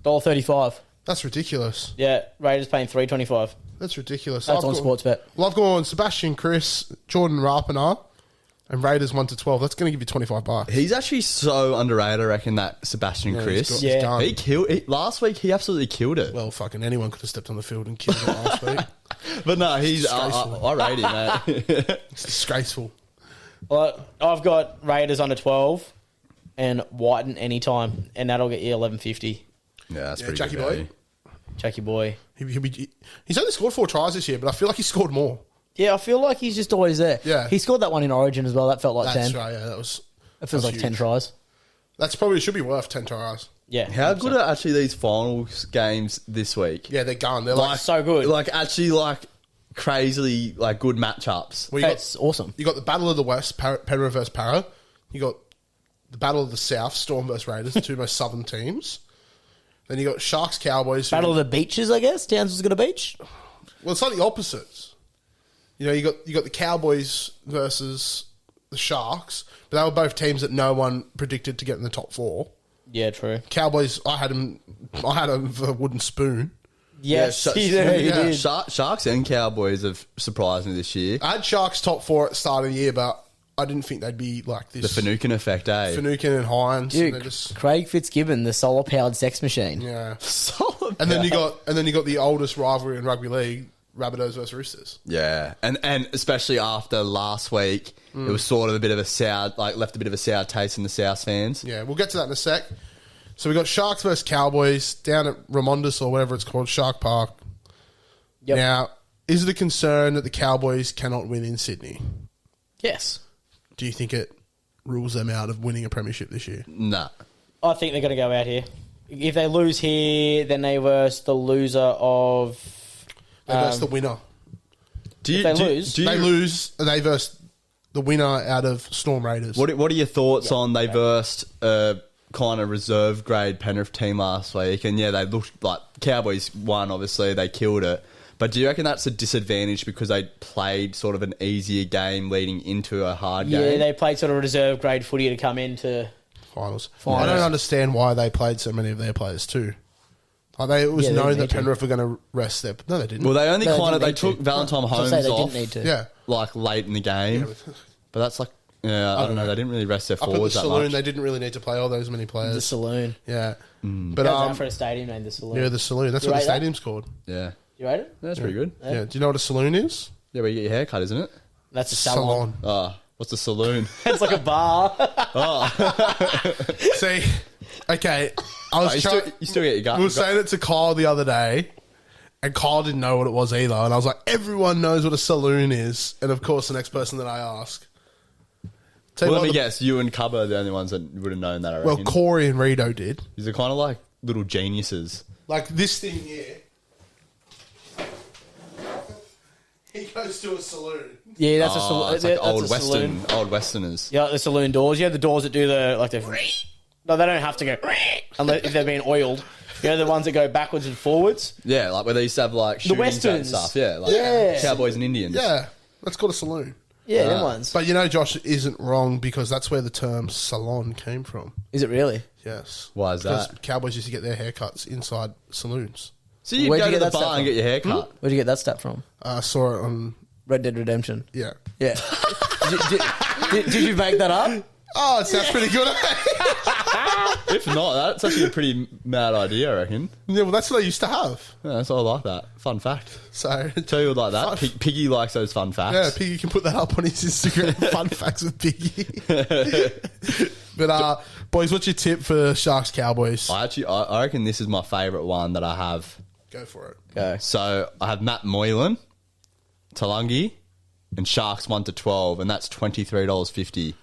$1.35. That's ridiculous. Yeah, Raiders paying $3.25. That's ridiculous. That's I've on gone- Sportsbet. Well, I've gone Sebastian Chris, Jordan Rapiner, and Raiders 1 to 12. That's going to give you $25. He's actually so underrated, I reckon, that Sebastian Chris. he's Yeah. done. He killed last week. He absolutely killed it. Well, fucking anyone could have stepped on the field and killed it last week. But no, he's Disgraceful. I rate him, mate. It's disgraceful. Well, I've got Raiders under 12 and Whiten anytime, and that'll get you $11.50. Yeah, that's Yeah, pretty Jackie good boy. value. Jackie boy. He's only scored 4 tries this year, but I feel like he scored more. Yeah, I feel like he's just always there. Yeah. He scored that one in Origin as well. That felt like That's 10. right. Yeah, that was. That feels that's like 10 huge. tries. That's probably should be worth 10 tries. Yeah. How good are actually these finals games this week? Yeah, they're gone. They're like, So good. Like actually, like crazily, like good matchups. well, you got That's awesome. you got the Battle of the West, Penrith versus Para. You got the Battle of the South, Storm versus Raiders, the two most southern teams. Then you got Sharks, Cowboys. Battle of the Beaches, I guess. Townsville's got a beach. Well, it's like the opposites. You know, you got the Cowboys versus the Sharks, but they were both teams that no one predicted to get in the top 4. Yeah, true. Cowboys, I had them for a wooden spoon. Yes, Yeah, you did. Sharks and Cowboys have surprised me this year. I had Sharks top 4 at the start of the year, but I didn't think they'd be like this. The Finucane effect, eh? Finucane and Hines. Dude, and just, Craig Fitzgibbon, the solar-powered sex machine. yeah. Solid. And then you got the oldest rivalry in rugby league, Rabbitohs versus Roosters. Yeah, and especially after last week, it was sort of a bit of a sour, like left a bit of a sour taste in the South fans. Yeah, we'll get to that in a sec. So we got Sharks versus Cowboys down at Ramondus or whatever it's called, Shark Park. Yep. Now, is it a concern that the Cowboys cannot win in Sydney? Yes. Do you think it rules them out of winning a premiership this year? Nah. I think they're going to go out here. If they lose here, then they verse the loser of... That's the winner. If they lose... They lose, they verse the winner out of Storm Raiders. What are your thoughts on they versed kind of reserve grade Penrith team last week? And yeah, they looked like Cowboys won, obviously, they killed it. But do you reckon that's a disadvantage because they played sort of an easier game leading into a hard game? Yeah, they played sort of reserve grade footy to come into... Finals. I don't understand why they played so many of their players too. Like it was known that Penrith were going to rest their... No, they didn't. Well, they only they took Valentine Holmes they off. didn't need to. Yeah. Like late in the game. Yeah, but that's like... Yeah, I don't know. They didn't really rest their up at the forwards that saloon, much. they didn't really need to play all those many players. The Saloon. Yeah. But Goes out for a stadium named the Saloon. yeah, the saloon. That's You what the rate that? stadium's called. Yeah. You rate it? That's pretty good. Yeah. Do you know what a saloon is? Yeah, where you get your hair cut, isn't it? That's a salon. Oh, what's the saloon? It's like a bar. See, okay, I was you still get your gut. We were saying it to Kyle the other day, and Kyle didn't know what it was either. And I was like, everyone knows what a saloon is. And of course, the next person that I ask. Well, let me guess. You and Cubba are the only ones that would have known that, I reckon. Well, Corey and Rito did. These are kind of like little geniuses. Like this thing here. He goes to a saloon. Yeah, that's a saloon. It's like That's old a saloon. old Westerners. Yeah, the saloon doors. Yeah, the doors that do the No, they don't have to go unless if they're being oiled. You know, the ones that go backwards and forwards. Yeah, like where they used to have like shootings and Westerns. stuff. Yeah, like Yeah. Cowboys and Indians. Yeah, that's called a saloon. Yeah, them ones. But you know, Josh isn't wrong because that's where the term salon came from. Is it really? Yes. Why is Because that? Cowboys used to get their haircuts inside saloons. So you Where'd go you to get the that stuff bar and from? get your hair cut. Where'd you get that stat from? I saw it on, Red Dead Redemption. yeah. Yeah. did you make that up? Oh, it sounds pretty good. If not, that's actually a pretty mad idea, I reckon. Yeah, well, that's what they used to have. Yeah, so I like that. Fun fact. So, Tell you would like that. Piggy likes those fun facts. yeah, Piggy can put that up on his Instagram. Fun facts with Piggy. But, boys, what's your tip for Sharks Cowboys? I reckon this is my favourite one that I have. Go for it. Go. So I have Matt Moylan, Talangi, and Sharks 1 to 12, and that's $23.50.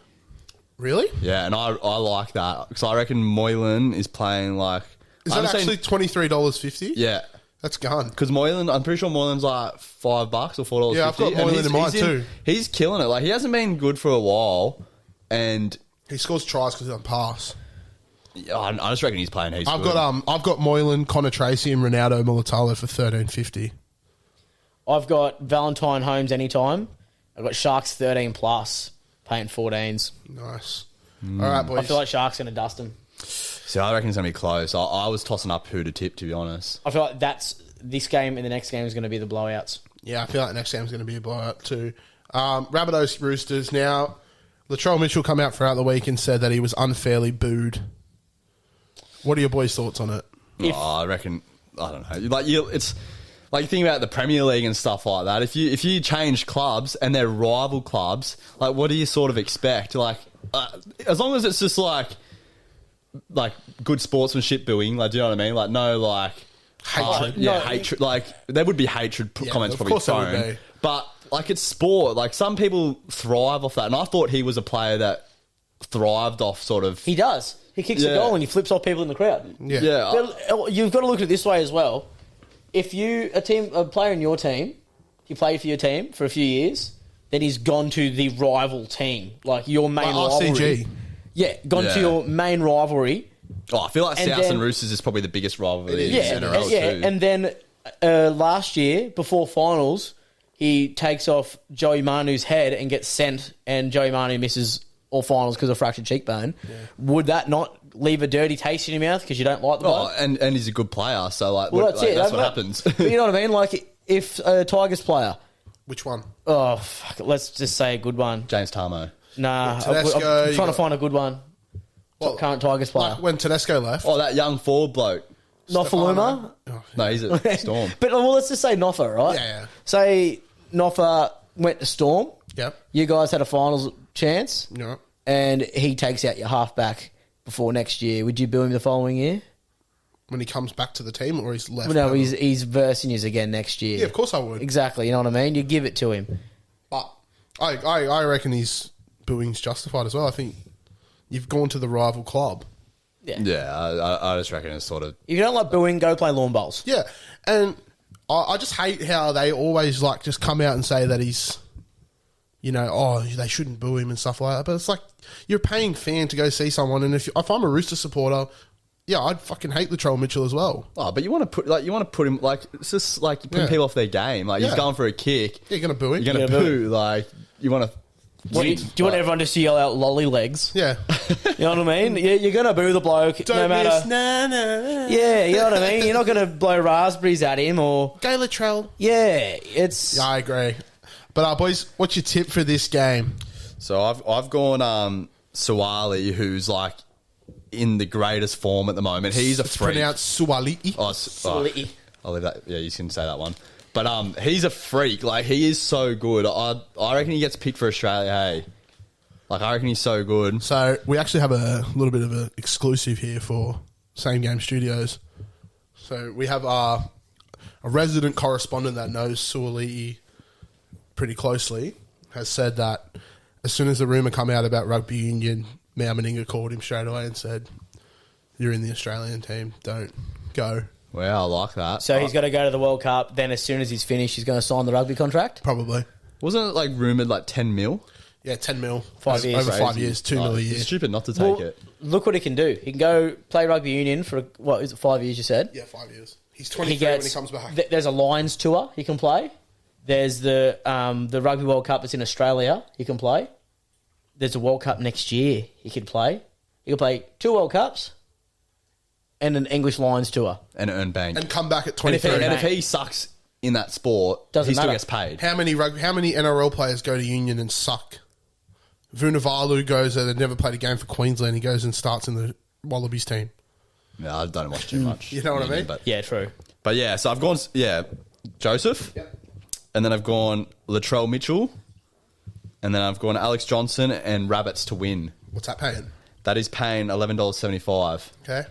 Really? Yeah, and I like that because I reckon Moylan is playing like. Is that actually $23.50? Yeah, That's gone. because Moylan, I'm pretty sure Moylan's like $5 or $4.50. Yeah, I've got and Moylan in mine too. He's killing it. Like he hasn't been good for a while, and He scores tries because he's on pass. I just reckon he's playing heaps. I've good. got Moylan, Connor Tracy, and Ronaldo Mulatalo for $13.50. I've got Valentine Holmes anytime. I've got Sharks 13 plus, paying 14s. Nice. All right, boys. I feel like Sharks going to dust them. So I reckon it's gonna be close. I was tossing up who to tip, to be honest. I feel like this game and the next game is going to be the blowouts. Yeah, I feel like next game's going to be a blowout too. Rabbitohs Roosters. Now, Latrell Mitchell come out throughout the week and said that he was unfairly booed. What are your boys' thoughts on it? I reckon I don't know. It's like you think about the Premier League and stuff like that. If you change clubs and they're rival clubs, like what do you sort of expect? Like as long as it's just like good sportsmanship booing, like do you know what I mean? Like no like Hatred. hatred. Like there would be hatred comments of probably course there would thrown, be. but like it's sport. Like some people thrive off that, and I thought he was a player that thrived off sort of. He does. He kicks a Yeah. goal and he flips off people in the crowd. Yeah. Yeah, But you've got to look at it this way as well. If a player in your team, he played for your team for a few years, then he's gone to the rival team, like your main rivalry. RCG. Yeah, gone to Yeah. your main rivalry. I feel like And South then- and Roosters is probably the biggest rivalry in Yeah, NRL yeah. too. And then last year, before finals, he takes off Joey Manu's head and gets sent, and Joey Manu misses all finals because of fractured cheekbone, would that not leave a dirty taste in your mouth because you don't like the bloke? and he's a good player, so like, Well, that's it. that's what happens. But you know what I mean? Like, if a Tigers player, Which one? oh, fuck it, let's just say a good one. James Tarmo. Nah, Tedesco, I'm you trying to got- find a good one. What? Current Tigers player. Like when Tedesco left. Oh, that young forward bloke. Nofaluma? Oh, No, he's at Storm. But well, let's just say Noffa, right? Yeah. Say Noffa went to Storm. Yep. You guys had a finals chance, Yeah. and he takes out your halfback before next year. Would you boo him the following year? When he comes back to the team or he's left? Well, no, he's versing you again next year. Yeah, of course I would. Exactly, you know what I mean? You give it to him. But I reckon his booing's justified as well. I think you've gone to the rival club. Yeah. Yeah, I just reckon it's sort of... If you don't like booing, go play lawn bowls. Yeah, and I just hate how they always like just come out and say that he's, you know, oh, they shouldn't boo him and stuff like that. But it's like you're a paying fan to go see someone, and if I'm a Rooster supporter, yeah, I'd fucking hate Latrell Mitchell as well. Oh, but you want to put him like it's just like you're putting Yeah. people off their game. Like he's Yeah. going for a kick. You're gonna boo him. You're gonna Yeah, boo. Like you want to. Do you want everyone just to yell out lolly legs? Yeah. You know what I mean? You're going to boo the bloke no matter... miss, nah, nah. Yeah, you know what I mean? You're not going to blow raspberries at him or... Go Latrell. Yeah, it's... Yeah, I agree. But boys, what's your tip for this game? So I've gone Suwali, who's like in the greatest form at the moment. He's a It's freak. pronounced Suwali'i. Oh, I'll leave that. Yeah, you can say that one. But he's a freak. Like he is so good. I reckon he gets picked for Australia. Hey, like I reckon he's so good. So we actually have a little bit of an exclusive here for Same Game Studios. So we have a resident correspondent that knows Suwali'i pretty closely has said that as soon as the rumour come out about rugby union, Mao Meninga called him straight away and said, "You're in the Australian team. Don't go." Well, I like that. So he's got to go to the World Cup, then as soon as he's finished, he's going to sign the rugby contract? Probably. Wasn't it like rumored like 10 mil? Yeah, 10 mil. 5 years. Over 5 years, 2 mil a year. It's stupid not to take Well, it. look what he can do. He can go play rugby union for, what, is it 5 years you said? Yeah, 5 years. He's He 23 when he comes back. There's a Lions tour he can play. There's the Rugby World Cup that's in Australia he can play. There's a World Cup next year he could play. He could play 2 World Cups and an English Lions tour. And earn bank. And come back at And if 23. he sucks in that sport, Doesn't he still matter. gets paid. How many NRL players go to union and suck? Vunivalu goes there, they've never played a game for Queensland. He goes and starts in the Wallabies team. Yeah, I don't watch too much. You know what I mean? But Yeah, true. yeah, so I've gone Joseph, and then I've gone Latrell Mitchell, and then I've gone Alex Johnson and Rabbits to win. What's that paying? That is paying $11.75. Okay.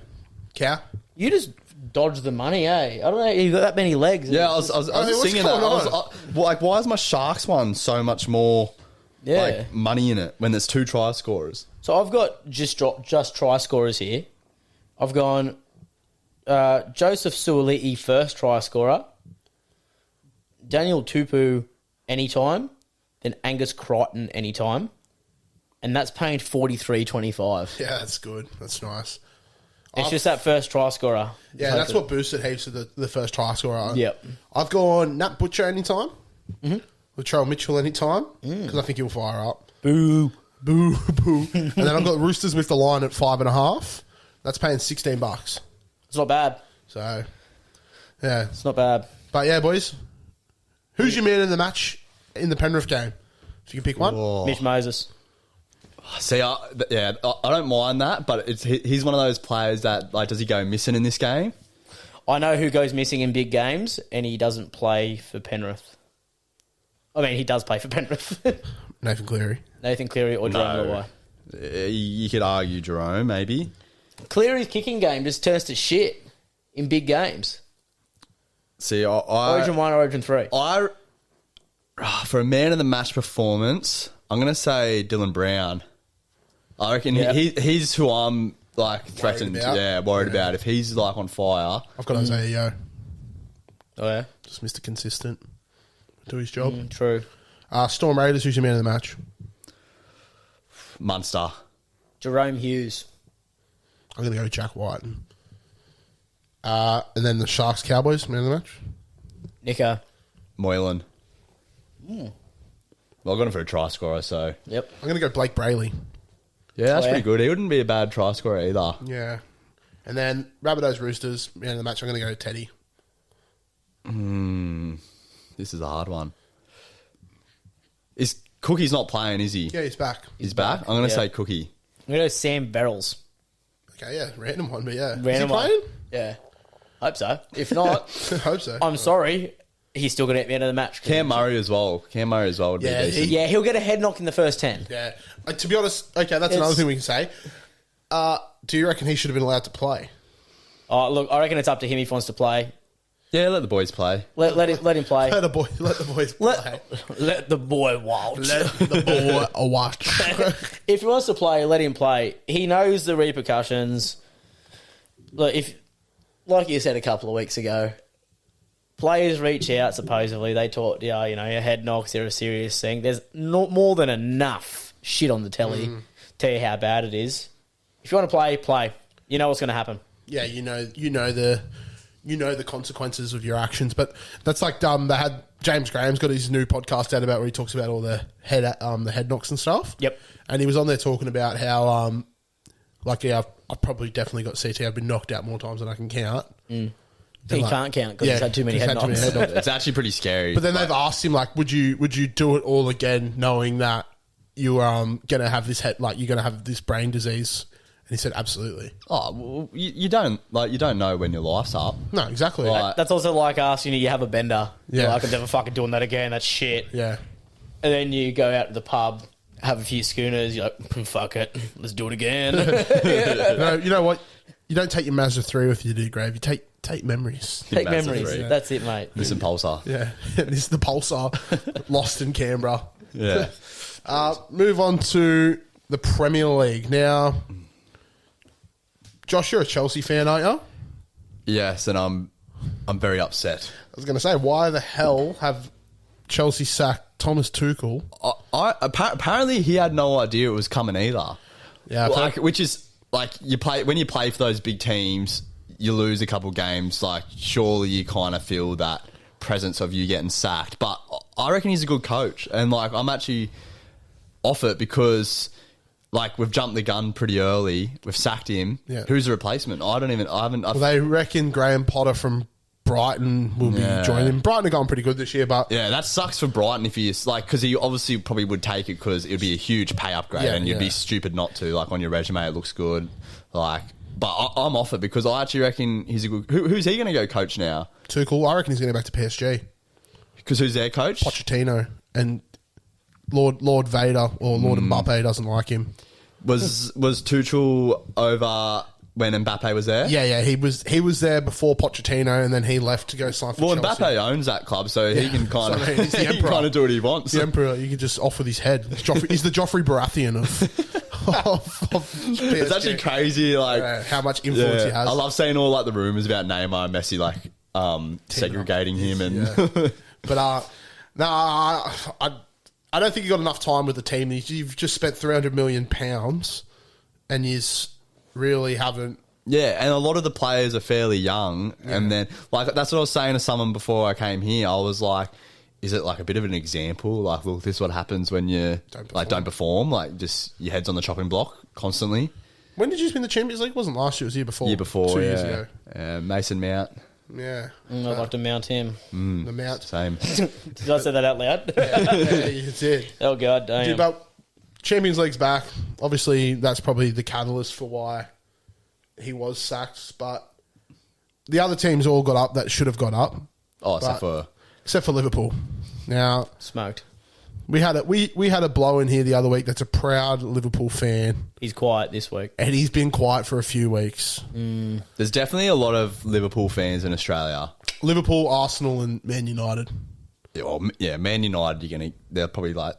Cow? You just dodged the money, eh? I don't know. You got that many legs. Yeah, I was Oh, just what's singing that. going on? Like, why is my Sharks one so much more Yeah. like money in it when there's 2 try scorers? So I've got just try scorers here. I've gone Joseph Suwali'i first try scorer, Daniel Tupu anytime, then Angus Crichton anytime, and that's paying $43.25. Yeah, that's good. That's nice. It's just that first try scorer. Yeah, that's what boosted heaps of the first try scorer. Yep. I've gone Nat Butcher anytime. Latrell Mitchell anytime. Because I think he'll fire up. Boo. Boo, boo. And then I've got Roosters with the line at 5.5. That's paying $16. It's not bad. So, yeah. It's not bad. But yeah, boys. Who's your man in the match in the Penrith game? If you can pick one. Oh. Mitch Moses. See, I don't mind that, but he's one of those players that, like, does he go missing in this game? I know who goes missing in big games, and he doesn't play for Penrith. I mean, he does play for Penrith. Nathan Cleary. Nathan Cleary or Jerome No. Luai. You could argue Jerome, maybe. Cleary's kicking game just turns to shit in big games. See, Origin 1, Origin 3. for a man of the match performance, I'm going to say Dylan Brown. I reckon Yeah. he's who I'm like threatened, worried about. If he's like on fire, I've got Isaiah Yo. Oh, yeah? Just Mr. Consistent. Do his job. True. Storm Raiders, who's your man of the match? Munster. Jerome Hughes. I'm going to go Jack White. And then the Sharks Cowboys, man of the match? Nico. Moylan. Well, I got him for a try scorer, so Yep. I'm going to go Blake Brayley. yeah, that's Oh, yeah. pretty good. He wouldn't be a bad try scorer either. Yeah. And then Rabbitohs Roosters, man of the match, I'm going to go Teddy. This is a hard one. Is Cookie's not playing, is he? Yeah, he's back. He's back? I'm going to Yeah. say Cookie. I'm going to go Sam Barrels. Okay, yeah, random one, but yeah. Random Is he one. playing? Yeah. Hope so. If not, I hope so. I'm sorry. He's still going to get me out of the match. Cam Murray as well. Cam Murray as well would Yeah, be decent. Yeah, he'll get a head knock in the first 10. Yeah. To be honest, okay, that's another thing we can say. Do you reckon he should have been allowed to play? Oh, look, I reckon it's up to him if he wants to play. Yeah, let the boys play. Let him play. Let the boys play. Let the boy watch. Let the boy watch. If he wants to play, let him play. He knows the repercussions. Look, like you said a couple of weeks ago, players reach out, supposedly. They talk, your head knocks, they're a serious thing. There's not more than enough shit on the telly to tell you how bad it is. If you want to play, play. You know what's going to happen. Yeah, you know the consequences of your actions. But that's like they had James Graham's got his new podcast out about where he talks about all the head knocks and stuff. Yep. And he was on there talking about how I've probably definitely got CT. I've been knocked out more times than I can count. He can't count because he's had too many head knocks. It's actually pretty scary. But then they've asked him like, would you do it all again, knowing that you gonna have this you're gonna have this brain disease? And he said, absolutely. Oh, well, you don't know when your life's up. No, exactly. Right. That's also like asking you have a bender. Yeah. You're like, I'm never fucking doing that again. That's shit. Yeah. And then you go out to the pub, have a few schooners. You're like, fuck it, let's do it again. No, you know what? You don't take your Mazda 3 with you to the grave. You take memories. Take Massive memories. three. That's it, mate. Listen, Pulsar. Yeah. This is the Pulsar lost in Canberra. Yeah. Move on to the Premier League. Now, Josh, you're a Chelsea fan, aren't you? Yes, and I'm very upset. I was going to say, why the hell have Chelsea sacked Thomas Tuchel? Apparently he had no idea it was coming either. Yeah, which is like when you play for those big teams, you lose a couple games. Like surely you kind of feel that presence of you getting sacked. But I reckon he's a good coach, and like I'm actually off it because like we've jumped the gun pretty early. We've sacked him. Yeah. Who's the replacement? Well, they reckon Graham Potter from Brighton will be joining him. Brighton are going pretty good this year, but Yeah, that sucks for Brighton if he's like, because he obviously probably would take it because it would be a huge pay upgrade, Yeah, and you'd yeah. be stupid not to. Like on your resume, it looks good. Like, but I'm off it because I actually reckon he's a good. Who's he going to go coach now? Tuchel, I reckon he's going to go back to PSG. Because who's their coach? Pochettino and Lord Vader or Lord Mbappe doesn't like him. Was Tuchel over when Mbappe was there? Yeah, he was there before Pochettino, and then he left to go sign for Well, Chelsea. Mbappe owns that club, so he can kind So of he's the he can emperor. kind of do what he wants. The Emperor, you can just off with his head. He's the Joffrey Baratheon of PSG. It's actually crazy, like How much influence he has. I love seeing all like the rumors about Neymar and Messi, like segregating him and. Yeah. But no, I don't think you got enough time with the team. You've just spent £300 million, and you really haven't. Yeah, and a lot of the players are fairly young, and then like that's what I was saying to someone before I came here. I was like, "Is it like a bit of an example? Like, look, this is what happens when you don't perform. Like, just your head's on the chopping block constantly." When did you win the Champions League? It wasn't last year. It was the year before. Year before, 2 years ago. Mason Mount, Yeah, I'd like to mount him. the Mount. same. Did I say that out loud? Yeah, you did. Oh, God, damn. But Champions League's back. Obviously, that's probably the catalyst for why he was sacked. But the other teams all got up that should have got up. Oh, But- except for Liverpool. Now Smoked. we had a blow in here the other week. That's a proud Liverpool fan, He's quiet this week. and he's been quiet for a few weeks. There's definitely a lot of Liverpool fans in Australia. Liverpool, Arsenal, and Man United. Yeah, Man United. They're probably like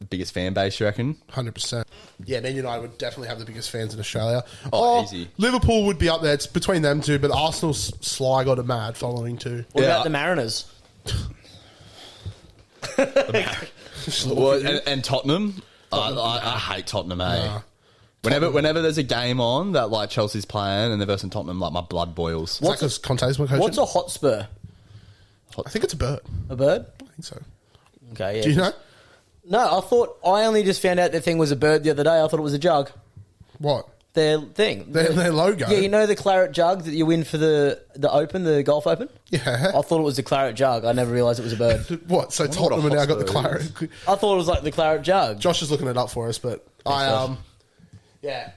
the biggest fan base, you reckon? 100%. Yeah, Man United would definitely have the biggest fans in Australia. Oh, easy. Liverpool would be up there. It's between them two, but Arsenal's Sly got a mad following too. What Yeah. about the Mariners? Well, and Tottenham. I hate Tottenham, eh? Whenever there's a game on that like Chelsea's playing and they're versus Tottenham, like my blood boils. Is that 'cause Conte's my coach? What's a hotspur? I think it's a bird. A bird? I think so. Okay, yeah. Do you know? No, I only just found out their thing was a bird the other day. I thought it was a jug. What? Their thing. Their logo? Yeah, you know the claret jug that you win for the Open, the Golf Open? Yeah. I thought it was the claret jug. I never realised it was a bird. What? So Tottenham have now got the claret. I thought it was like the claret jug. Josh is looking it up for us, but yeah.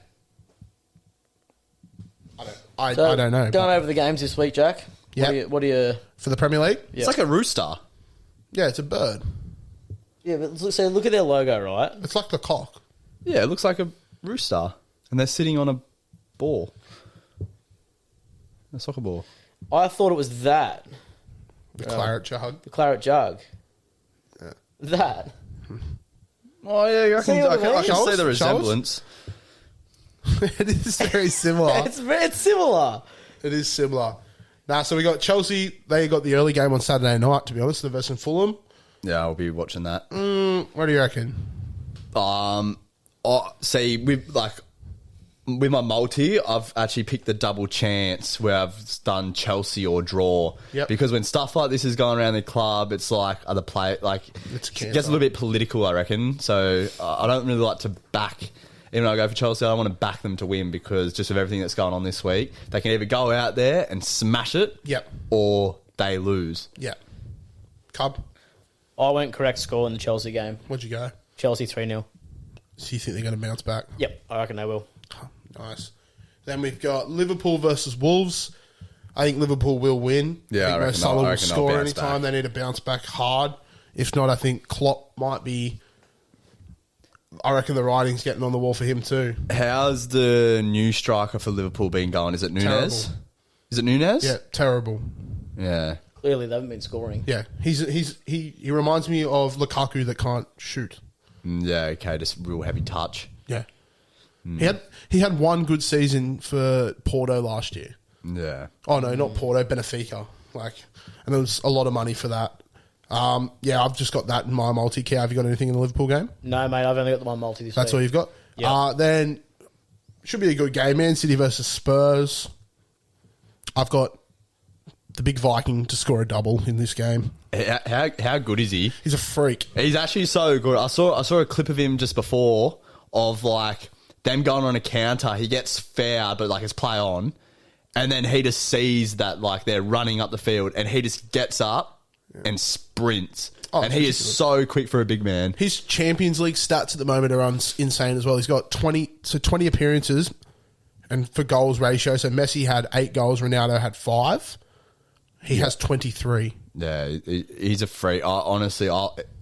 I don't know. Going over the games this week, Jack. Yeah. What do you? For the Premier League? Yeah. It's like a rooster. Yeah, it's a bird. Yeah, but look at their logo, right? It's like the cock. Yeah, it looks like a rooster. And they're sitting on a ball. A soccer ball. I thought it was that. The claret jug. The claret jug. Yeah. That. Oh, yeah, I See can, what I I can, mean? I can see the Shows? resemblance. It is very similar. It's similar. It is similar. Nah, so we got Chelsea. They got the early game on Saturday night, to be honest, the versus Fulham. Yeah, I'll be watching that. What do you reckon? See, with my multi, I've actually picked the double chance where I've done Chelsea or draw. Yep. Because when stuff like this is going around the club, it's like other play It's a it cancer. gets a little bit political, I reckon. So I don't really like to back. Even though I go for Chelsea, I don't want to back them to win because just of everything that's going on this week, they can either go out there and smash it, Yep. or they lose. Yeah. Cub, I went correct score in the Chelsea game. what'd you go? Chelsea 3-0. So you think they're going to bounce back? Yep, I reckon they will. Nice. Then we've got Liverpool versus Wolves. I think Liverpool will win. Yeah, I think reckon Mo Salah they'll will bounce score anytime. back. They need to bounce back hard. If not, I think Klopp might be... I reckon the writing's getting on the wall for him too. How's the new striker for Liverpool been going? Is it Nunes? Terrible. Is it Nunes? Yeah, terrible. Yeah. Clearly, they haven't been scoring. Yeah, he reminds me of Lukaku that can't shoot. Yeah, okay, just real heavy touch. Yeah, he had one good season for Porto last year. Yeah. Oh no, not Porto, Benfica. And there was a lot of money for that. Yeah, I've just got that in my multi-key. Have you got anything in the Liverpool game? No, mate, I've only got the one multi this That's week. all you've got? Yeah. Then, should be a good game. Man City versus Spurs. I've got the big Viking to score a double in this game. How good is he? He's a freak. He's actually so good. I saw a clip of him just before of them going on a counter. He gets fouled, but it's play on, and then he just sees that they're running up the field, and he just gets up and sprints. Oh, and he is so quick for a big man. His Champions League stats at the moment are insane as well. He's got 20 appearances, and for goals ratio, so Messi had 8 goals, Ronaldo had 5. He has 23. Yeah, he's a freak. Honestly,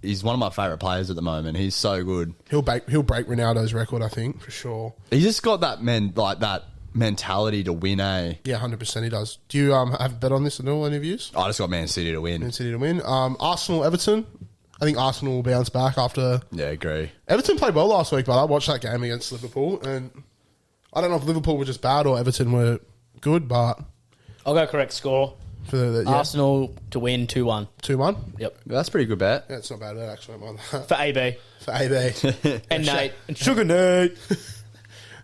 he's one of my favourite players at the moment. He's so good. He'll break Ronaldo's record, I think, for sure. He's just got that that mentality to win, eh? Yeah, 100% he does. Do you have a bet on this at all, any of you? I just got Man City to win. Man City to win. Arsenal, Everton. I think Arsenal will bounce back after... Yeah, agree. Everton played well last week, but I watched that game against Liverpool, and I don't know if Liverpool were just bad or Everton were good, but... I'll go correct score. For Arsenal to win 2-1. 2-1? Yep. That's a pretty good bet. Yeah, it's not bad, actually. I don't mind that. For AB. For AB. And Nate. And Sugar Nate.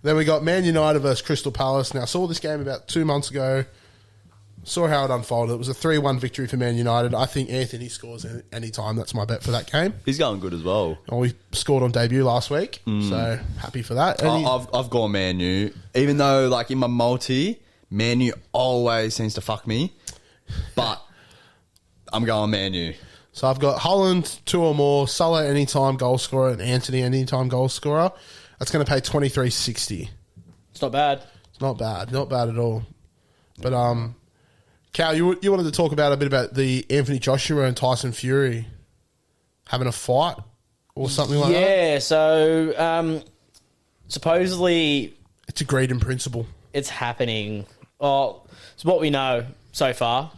Then we got Man United versus Crystal Palace. Now, I saw this game about 2 months ago. Saw how it unfolded. It was a 3-1 victory for Man United. I think Anthony scores any time. That's my bet for that game. He's going good as well. Oh, he scored on debut last week, so happy for that. And I've gone Man U. Even though, in my multi, Man U always seems to fuck me. But I'm going Man U. so I've got Holland, 2 or more, Salah anytime goal scorer, and Anthony anytime goal scorer. That's going to pay $23.60. It's not bad. It's not bad. Not bad at all. But, Cal, you wanted to talk about a bit about the Anthony Joshua and Tyson Fury having a fight or something like that? Yeah, so supposedly It's agreed in principle. it's happening. Oh, it's what we know so far.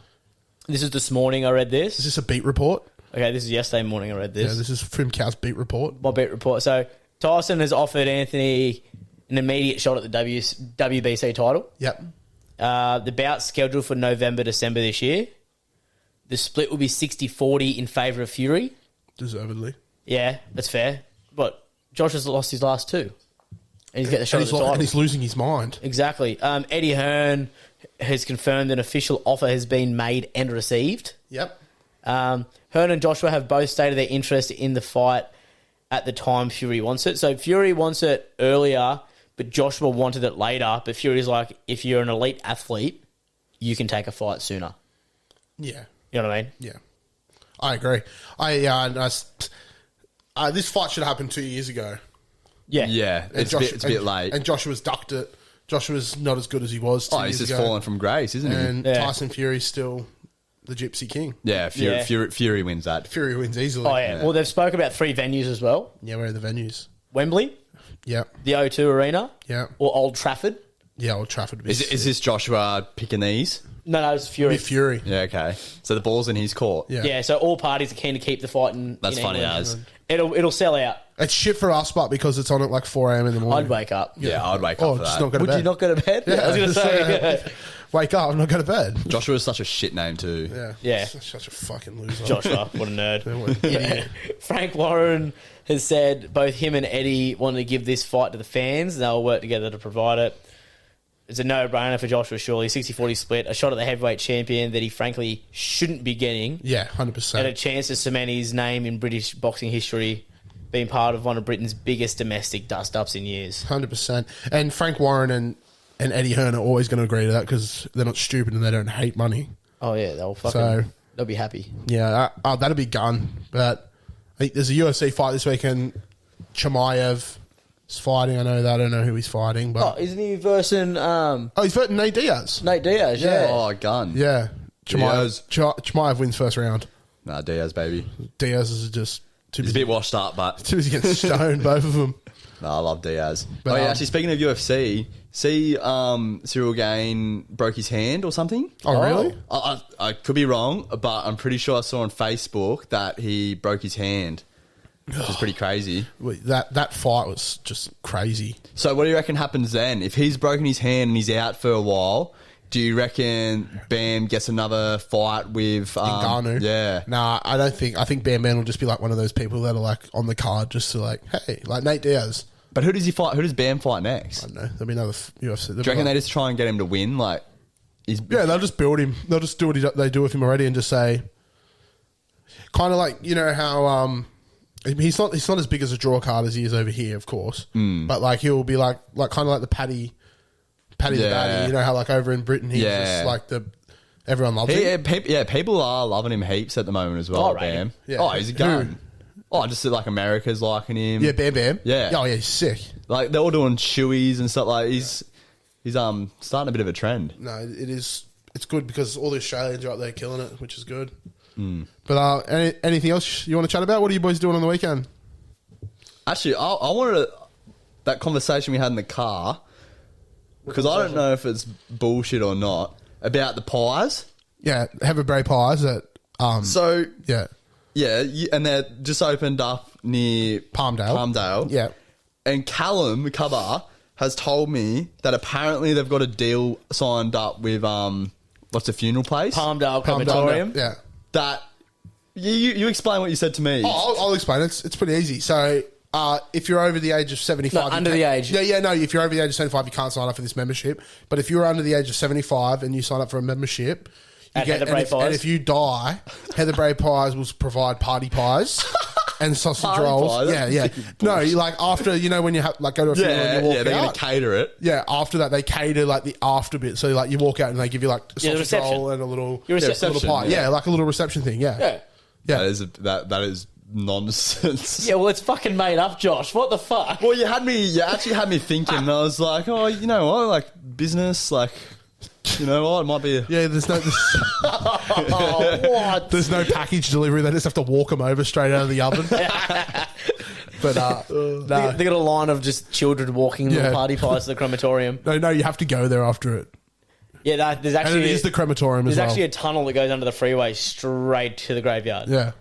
This is this morning I read this. Is this a beat report? Okay, this is yesterday morning I read this. Yeah, this is from Cal's beat report. My beat report. So Tyson has offered Anthony an immediate shot at the WBC title. Yep. The bout's scheduled for November, December this year. The split will be 60-40 in favour of Fury. Deservedly. Yeah, that's fair. But Josh has lost his last 2. And he's getting the shot at the title. And he's losing his mind. Exactly. Eddie Hearn has confirmed an official offer has been made and received. Yep. Hearn and Joshua have both stated their interest in the fight at the time Fury wants it. So Fury wants it earlier, but Joshua wanted it later. But Fury's like, if you're an elite athlete, you can take a fight sooner. Yeah. You know what I mean? Yeah. I agree. This fight should have happened 2 years ago. Yeah. Yeah, it's a bit late. And Joshua's ducked it. Joshua's not as good as he was 2 years he's just ago. fallen from grace, isn't he? And Yeah. Tyson Fury's still the Gypsy King. Yeah, Fury wins that. Fury wins easily. Oh, yeah. Well, they've spoke about 3 venues as well. Yeah, where are the venues? Wembley, Yeah. the O2 Arena, Yeah. or Old Trafford. Yeah, Old Trafford. Is this Joshua picking these? No, it's Fury. Be Fury. Yeah, okay. So the ball's in his court. Yeah. Yeah, so all parties are keen to keep the fight in That's in funny England. as. It'll sell out. It's shit for us, but because it's on at like 4 a.m. in the morning. I'd wake up. Yeah, I'd wake Oh, up for just that. not go to Would bed. you not go to bed? Yeah, I was going to just, say. wake up, I'm not going to bed. Joshua's such a shit name too. Yeah. Yeah. Such a fucking loser. Joshua, what a nerd. What an idiot. Frank Warren has said both him and Eddie wanted to give this fight to the fans. They'll work together to provide it. It's a no-brainer for Joshua, surely. 60-40 split, a shot at the heavyweight champion that he frankly shouldn't be getting, Yeah, and a 100%. chance to cement his name in British boxing history, being part of one of Britain's biggest domestic dust-ups in years. 100%. And Frank Warren and Eddie Hearn are always going to agree to that because they're not stupid and they don't hate money. Oh, yeah, they'll be happy. Yeah, that'll be gun. But I think there's a UFC fight this weekend. Chimaev is fighting. I know that. I don't know who he's fighting. Oh, But isn't he versing he's fighting Nate Diaz. Nate Diaz? Yeah. Oh, gun. Yeah. Diaz. Chimaev wins first round. Nah, Diaz, baby. Diaz is just too He's a busy, bit washed up, but too busy getting stoned, both of them. I love Diaz. But, Actually, speaking of UFC, see Cyril Gain broke his hand or something? Oh, really? I could be wrong, but I'm pretty sure I saw on Facebook that he broke his hand, which is pretty crazy. Wait, that fight was just crazy. So what do you reckon happens then? If he's broken his hand and he's out for a while, do you reckon Bam gets another fight with Ngannou? Yeah. Nah, I don't think. I think Bam Man will just be like one of those people that are like on the card just to like, hey, like Nate Diaz. But who does he fight? Who does Bam fight next? I don't know. There'll be another UFC. Do you reckon they just try and get him to win? Like, he's Yeah, they'll just build him. They'll just do what they do with him already and just say, kind of like, you know how he's not as big as a draw card as he is over here, of course. But like he'll be like kind of like the Paddy the Yeah. Baddy. You know how like over in Britain he's just like everyone loves him. People are loving him heaps at the moment as well. Oh, right. Bam. Yeah. Oh, he's a gun. Oh, just like America's liking him. Yeah, Bam Bam. Yeah. Oh yeah, he's sick. Like they're all doing shoeies and stuff. Like he's starting a bit of a trend. No, it is. It's good because all the Australians are out there killing it, which is good. But anything else you want to chat about? What are you boys doing on the weekend? Actually, I wanted that conversation we had in the car because I don't know if it's bullshit or not about the pies. Yeah, Heatherbrae pies at So yeah, and they're just opened up near Palmdale. Yeah. And Callum Cubber has told me that apparently they've got a deal signed up with what's the funeral place? Palmdale Crematorium. Yeah. That you explain what you said to me. Oh, I'll explain. It's pretty easy. So if you're over the age of 75... No, under the age. Yeah, no. If you're over the age of 75, you can't sign up for this membership. But if you're under the age of 75 and you sign up for a membership... At Heatherbrae Pies. And if you die, Heatherbrae Pies will provide party pies and sausage Party rolls. pie? That's Yeah. fucking No, bullshit. you like after, you know, when you have, like go to a funeral and you walk they're going out. to cater it. Yeah, after that, they cater like the after bit. So like you walk out and they give you like a the sausage reception. roll and a little, Your reception. little pie. yeah. Yeah, like a little reception thing. Yeah. Yeah. Yeah. That is nonsense. Yeah, well, it's fucking made up, Josh. What the fuck? Well, you actually had me thinking. And I was like, oh, you know what? Like business, like, you know what? It might be. Yeah, there's no Oh, what? there's no package delivery. They just have to walk them over straight out of the oven. But no, They got a line of just children walking Yeah. little party pies to the crematorium. no, you have to go there after it. Yeah, there's And actually it is the crematorium as there's well. actually a tunnel that goes under the freeway straight to the graveyard. Yeah,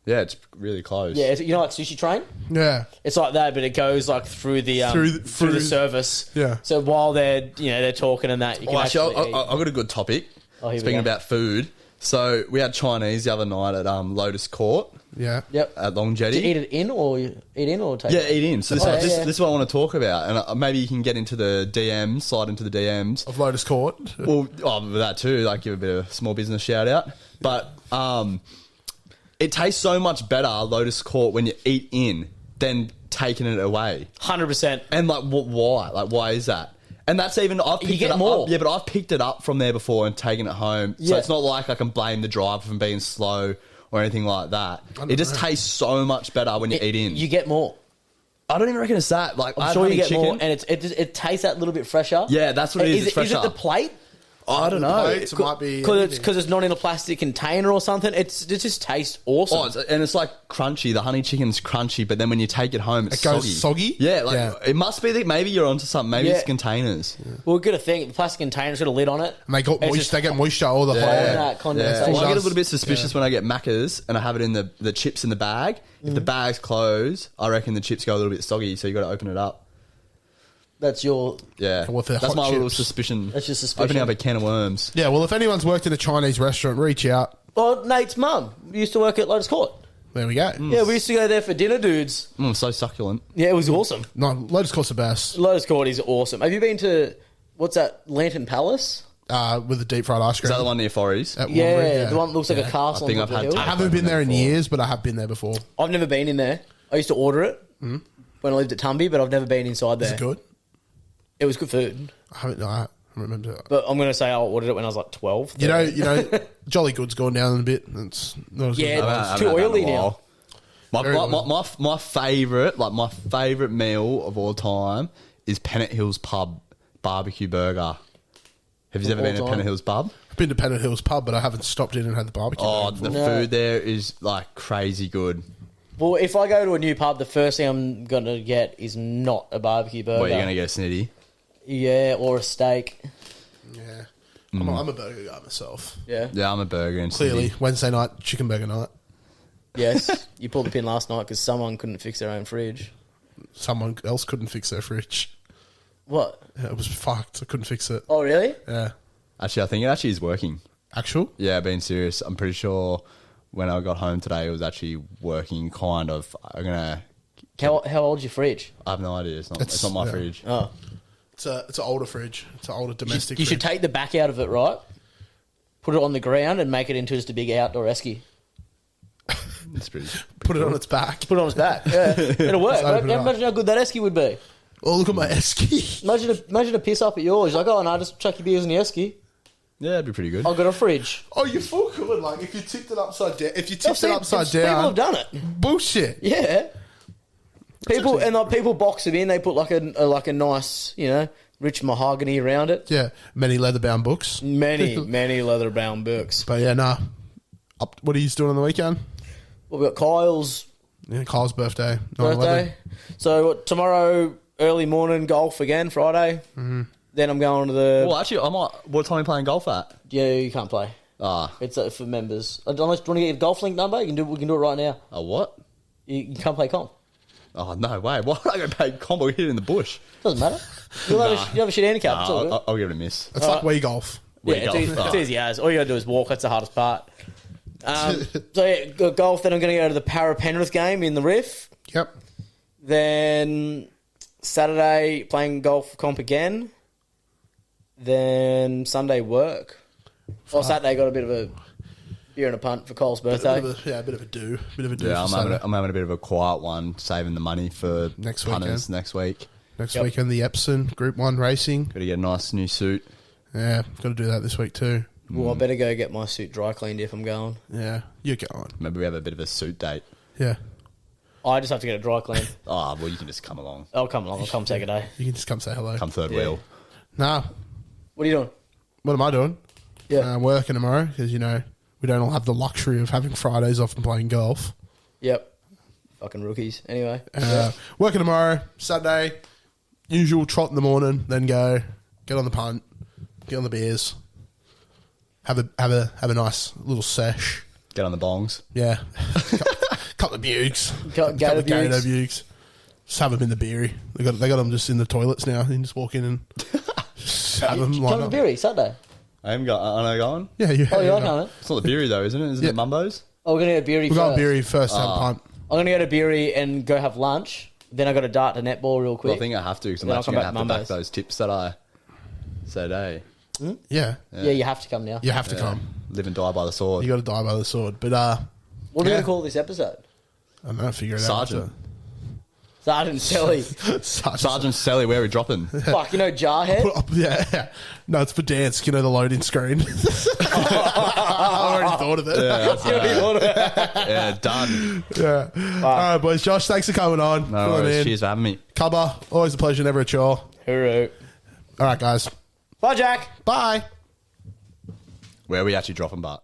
Yeah, it's really close. Yeah, you know, like Sushi Train. yeah. It's like that, but it goes like through the through the service. Yeah. So while they're talking and that, you can Well, actually, actually eat. I've got a good topic. Oh, here we Speaking go. about food, so we had Chinese the other night at Lotus Court Yeah. Yep. at Long Do you Jetty. eat it in or take Yeah, it? eat in. So this, Oh, yeah, this, yeah. this is what I want to talk about, and maybe you can get into the DMs, slide into the DMs. Of Lotus Court. Well, that too. Like give a bit of small business shout out. But it tastes so much better, Lotus Court, when you eat in than taking it away. 100%. And like, why? Like, why is that? And that's even I've picked get it up. more. Yeah, but I've picked it up from there before and taken it home. So Yeah. it's not like I can blame the driver for being slow or anything like that. It just tastes so much better when you eat in. You get more. I don't even reckon it's that. Like, I'm sure you get more, and it tastes that little bit fresher. Yeah, that's what it is. It's Is it fresher. the plate? I don't know. Plates, it might be Because it's not in a plastic container or something. It just tastes awesome. And it's like crunchy. The honey chicken's crunchy, but then when you take it home, it's It goes soggy? Yeah, like Yeah. it must be that maybe you're onto something. Maybe Yeah. it's containers. Well, good to think. The plastic container's got a lid on it. And they got It's moisture. just They get moisture all the hot whole. in that condensation. Well, I get a does. little bit suspicious when I get Macca's and I have it in the chips in the bag. If the bag's closed, I reckon the chips go a little bit soggy, so you got to open it up. That's your... Yeah, Well, if they're that's hot my little chips. suspicion. That's your suspicion. Opening up a can of worms. Yeah, well, if anyone's worked in a Chinese restaurant, reach out. Well, Nate's mum used to work at Lotus Court. There we go. Yeah, we used to go there for dinner, dudes. So succulent. Yeah, it was awesome. No, Lotus Court's the best. Lotus Court is awesome. Have you been to... What's that? Lantern Palace? With the deep fried ice Is cream. that the one near Forries? At Yeah, Warburg, the one that looks like a castle I think on top I've of the had hill. I haven't been there in before. years, but I have been there before. I've never been in there. I used to order it when I lived at Tumby, but I've never been inside there. Is it good? It was good food. I don't remember. But I'm going to say I ordered it when I was like 12. You know, Jolly Good's gone down a bit. It's not as Yeah, good. I haven't too had that in a oily while. now. Very My favourite meal of all time is Pennant Hills Pub barbecue burger. Have you ever Of all been to time? Pennant Hills Pub? I've been to Pennant Hills Pub, but I haven't stopped in and had the barbecue. Oh, burger the before. food there is like crazy good. Well, if I go to a new pub, the first thing I'm going to get is not a barbecue burger. What, you're going to get a snitty? Yeah, or a steak. Yeah. I'm a burger guy myself. Yeah. Yeah, I'm a burger and Clearly, snitty. Wednesday night, chicken burger night. Yes. You pulled the pin last night because someone couldn't fix their own fridge. Someone else couldn't fix their fridge. What? Yeah, it was fucked. I couldn't fix it. Oh, really? Yeah. Actually, I think it actually is working. Actual? Yeah, being serious. I'm pretty sure when I got home today, it was actually working kind of. How old's your fridge? I have no idea. It's not It's- my yeah. fridge. Oh. It's an older fridge. It's an older domestic You should fridge. take the back out of it, right? Put it on the ground and make it into just a big outdoor esky. It's pretty. Put it on its back. Put it on its back. Yeah. It'll work. Just open it up. Imagine how good that esky would be. Oh, look at my esky. Imagine a piss up at yours. Like, oh, no, just chuck your beers in the esky. Yeah, it'd be pretty good. I've got a fridge. Oh, you full could. Like, if you tipped it upside down. If you I've tipped seen- it upside People have down. done it. Bullshit. Yeah. People box them in. They put like a nice, rich mahogany around it. Yeah. Many leather-bound books. Many leather-bound books. But yeah, nah. What are you doing on the weekend? We've got Kyle's Yeah, Kyle's birthday. 9/11. birthday. So tomorrow, early morning, golf again, Friday. Mm-hmm. Then I'm going to the... Well, actually, what time are you playing golf at? Yeah, you can't play. Ah, It's for members. Do you want to get your golf link number? We can do it right now. a what? You can't play comp. Oh, no way. Why would I go pay combo hit in the bush? Doesn't matter. You'll have a shit handicap. It's all good. I'll give it a miss. It's like Wii golf. Yeah, Wii it's golf. easy, Oh. it's easy as. All you got to do is walk. That's the hardest part. So yeah, got golf. Then I'm going to go to the Para Penrith game in the Riff. Yep. Then Saturday playing golf comp again. Then Sunday work. Or Saturday got a bit of a beer and a punt for Cole's birthday. A bit of a do. Yeah, for I'm Saturday. having a bit of a quiet one, saving the money for Next punters weekend. next week. Next Yep. weekend, the Epsom Group 1 racing. Got to get a nice new suit. Yeah, got to do that this week too. Well, I better go get my suit dry cleaned if I'm going. Yeah, you're going. Maybe we have a bit of a suit date. Yeah, I just have to get it dry cleaned. Oh, well, you can just come along. I'll come along. I'll come take a day. you can just come say hello. Come third Yeah. wheel. Nah, What are you doing? what am I doing? Yeah. Working tomorrow because we don't all have the luxury of having Fridays off and playing golf. Yep. Fucking rookies. Anyway. Working tomorrow, Saturday, usual trot in the morning, then get on the punt, get on the beers, have a nice little sesh. Get on the bongs. Yeah, couple of bugs, Gator couple of gator bugs. bugs. Just have them in the beery. They got them just in the toilets now. You can just walk in and just have them. Come to Beery Saturday. I'm going. Yeah, you. Oh, you're coming. It's not the beery though, isn't it? Isn't Yeah. it Mumbo's? Oh, we're going to go to Beery We're going first. Beery first. Have a punt. I'm going to go to Beery and go have lunch. Then I got to dart to netball real quick. Well, I think I have to because I'm Then I'll actually come going to back have to to back Mumbo's. those tips that I said, Yeah, Yeah, you have to come now. you have to come. live and die by the sword. You got to die by the sword. But What are we Yeah. going to call this episode? I don't know, figure it Sergeant. Sergeant Sally. out. Sergeant Sally, where are we dropping? Fuck, you know Jarhead? Yeah. No, it's for Dansk, you know, the loading screen. I already thought of it. Yeah, done. Yeah. All right, boys. Josh, thanks for coming on. No worries. Cheers for having me. Cubba, always a pleasure, never a chore. Hooroo. All right, guys. Bye, Jack. Bye. Where are we actually dropping, Bart?